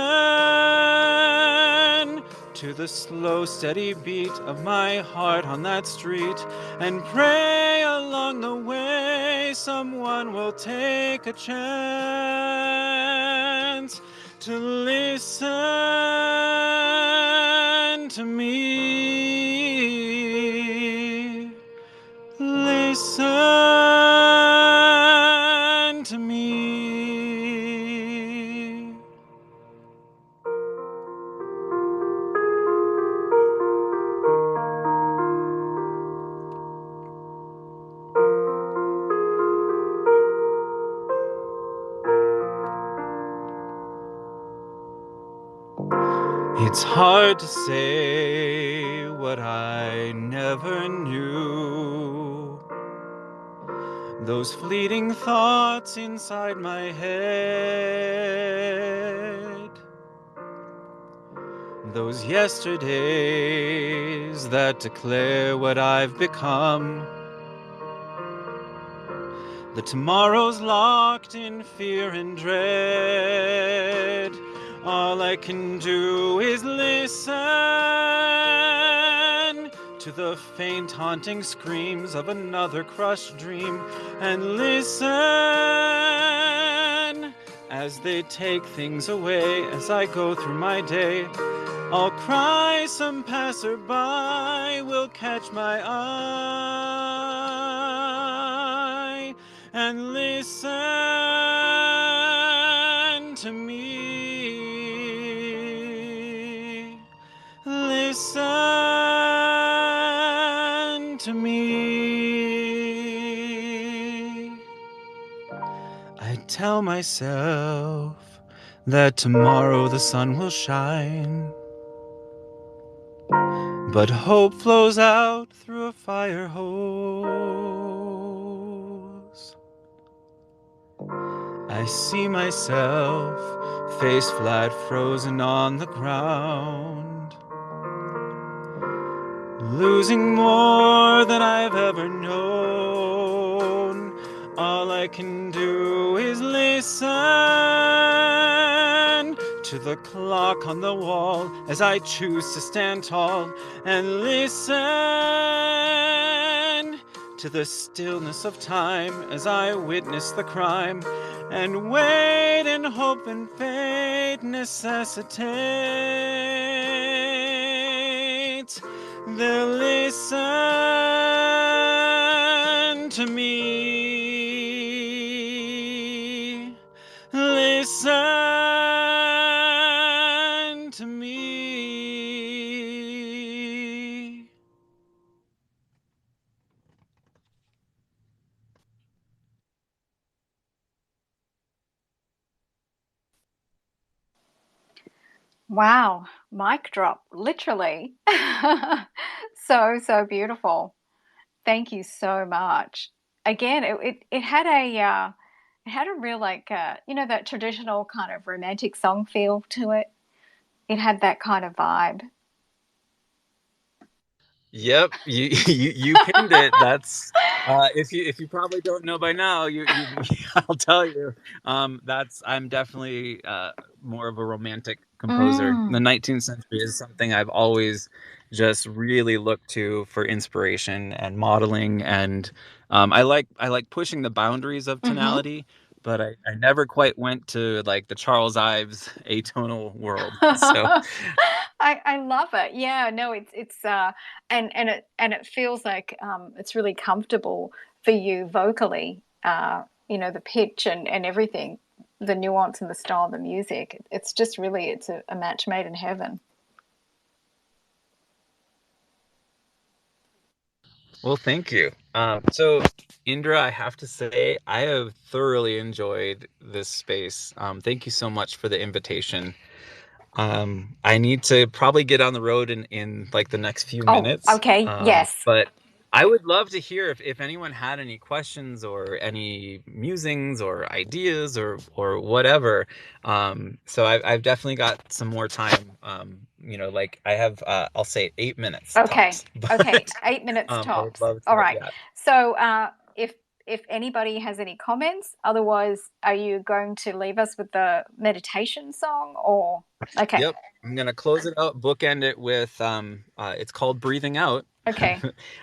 to the slow, steady beat of my heart on that street, and pray along the way someone will take a chance to listen to me. Listen to me. It's hard to say what I never knew. Those fleeting thoughts inside my head. Those yesterdays that declare what I've become. The tomorrow's locked in fear and dread. All I can do is listen to the faint haunting screams of another crushed dream, and listen as they take things away as I go through my day. I'll cry, some passerby will catch my eye, and listen to me. Listen to me. I tell myself that tomorrow the sun will shine, but hope flows out through a fire hose. I see myself face flat frozen on the ground, losing more than I've ever known. All I can do is listen to the clock on the wall as I choose to stand tall, and listen to the stillness of time as I witness the crime, and wait in hope and faith like necessitate. They'll listen to me. Listen to me. Wow, mic drop, literally. So beautiful. Thank you so much. Again, it had a real that traditional kind of romantic song feel to it. It had that kind of vibe. Yep, you pinned it. That's if you probably don't know by now, I'll tell you. I'm definitely more of a romantic composer. The 19th century is something I've always just really looked to for inspiration and modeling, and I like pushing the boundaries of tonality, but I never quite went to like the Charles Ives atonal world. So I love it. Yeah, no, it's and it feels like it's really comfortable for you vocally. The pitch and everything, the nuance and the style of the music. It's just really it's a match made in heaven. Well, thank you. So, Indra, I have to say, I have thoroughly enjoyed this space. Thank you so much for the invitation. I need to probably get on the road in like the next few Oh, minutes. okay. Yes. But I would love to hear if anyone had any questions or any musings or ideas or whatever. So I've definitely got some more time. Like I have, I'll say 8 minutes Okay. tops. Okay. But 8 minutes I would tops. love All to, right. yeah. So if anybody has any comments, otherwise, are you going to leave us with the meditation song or? Okay. Yep. I'm gonna close it out, bookend it with it's called Breathing Out. Okay.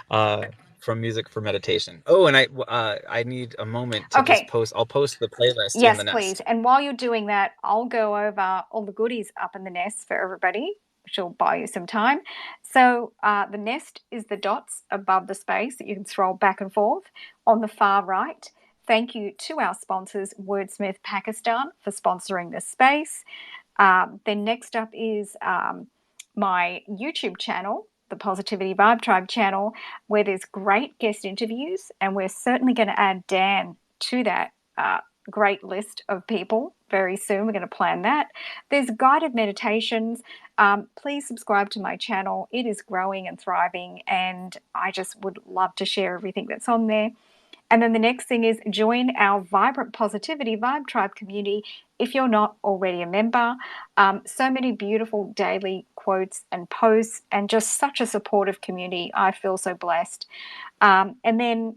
From Music for Meditation. Oh, and I need a moment to just Okay. I'll post the playlist in Yes, the please. nest. And while you're doing that, I'll go over all the goodies up in the nest for everybody, which will buy you some time. So the nest is the dots above the space that you can scroll back and forth on the far right. Thank you to our sponsors, Wordsmith Pakistan, for sponsoring this space. Then next up is my YouTube channel, the Positivity Vibe Tribe channel, where there's great guest interviews, and we're certainly going to add Dan to that great list of people very soon. We're going to plan that. There's guided meditations. Please subscribe to my channel. It is growing and thriving, and I just would love to share everything that's on there. And then the next thing is join our Vibrant Positivity Vibe Tribe community if you're not already a member. So many beautiful daily quotes and posts, and just such a supportive community. I feel so blessed. And then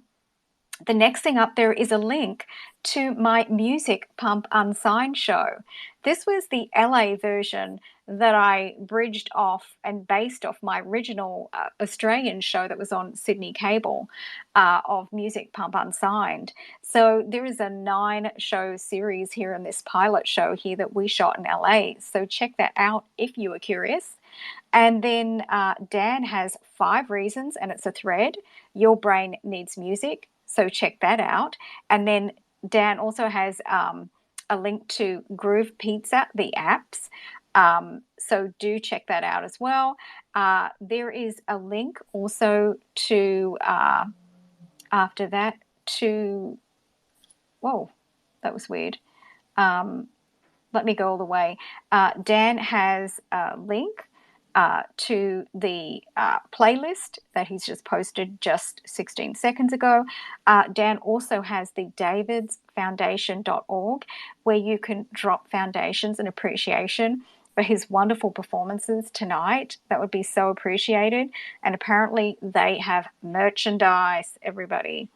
the next thing up there is a link to my Music Pump Unsigned show. This was the LA version that I bridged off and based off my original Australian show that was on Sydney Cable of Music Pump Unsigned. So there is a 9-show series here in this pilot show here that we shot in LA. So check that out if you are curious. And then Dan has 5 reasons, and it's a thread. Your brain needs music. So check that out. And then Dan also has a link to Groove Pizza, the apps. So do check that out as well. There is a link also to, after that, to, whoa, that was weird. Let me go all the way. Dan has a link to the playlist that he's just posted just 16 seconds ago. Dan also has the davidsfoundation.org where you can drop foundations and appreciation for his wonderful performances tonight. That would be so appreciated. And apparently they have merchandise, everybody.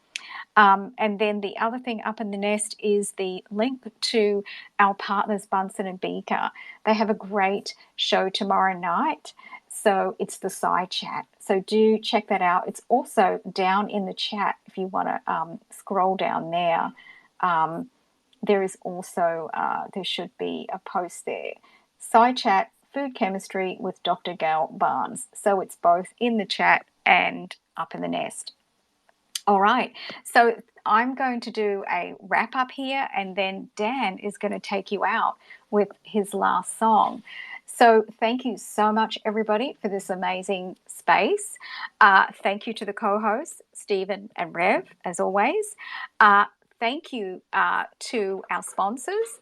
And then the other thing up in the nest is the link to our partners, Bunsen and Beaker. They have a great show tomorrow night. So it's the side chat. So do check that out. It's also down in the chat if you want to scroll down there. There is also, there should be a post there. SciChat Food Chemistry with Dr. Gail Barnes. So it's both in the chat and up in the nest. All right, so I'm going to do a wrap up here, and then Dan is going to take you out with his last song. So thank you so much, everybody, for this amazing space. Thank you to the co-hosts, Stephen and Rev, as always. Thank you to our sponsors,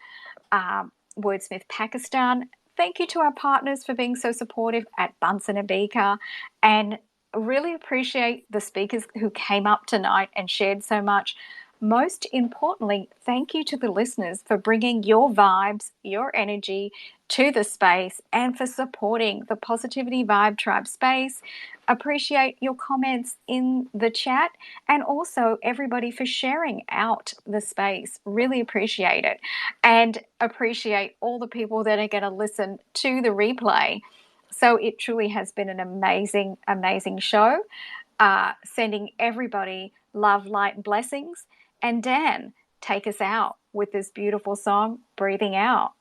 Wordsmith Pakistan. Thank you to our partners for being so supportive at Bunsen and Beaker, and really appreciate the speakers who came up tonight and shared so much. Most importantly, thank you to the listeners for bringing your vibes, your energy to the space, and for supporting the Positivity Vibe Tribe space. Appreciate your comments in the chat, and also everybody for sharing out the space. Really appreciate it, and appreciate all the people that are going to listen to the replay. So it truly has been an amazing, amazing show. Sending everybody love, light, and blessings. And Dan, take us out with this beautiful song, Breathing Out.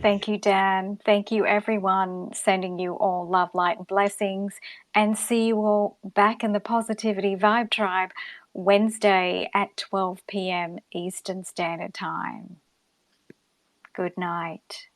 Thank you, Dan. Thank you, everyone. Sending you all love, light, and blessings. And see you all back in the Positivity Vibe Tribe Wednesday at 12 p.m. Eastern Standard Time. Good night.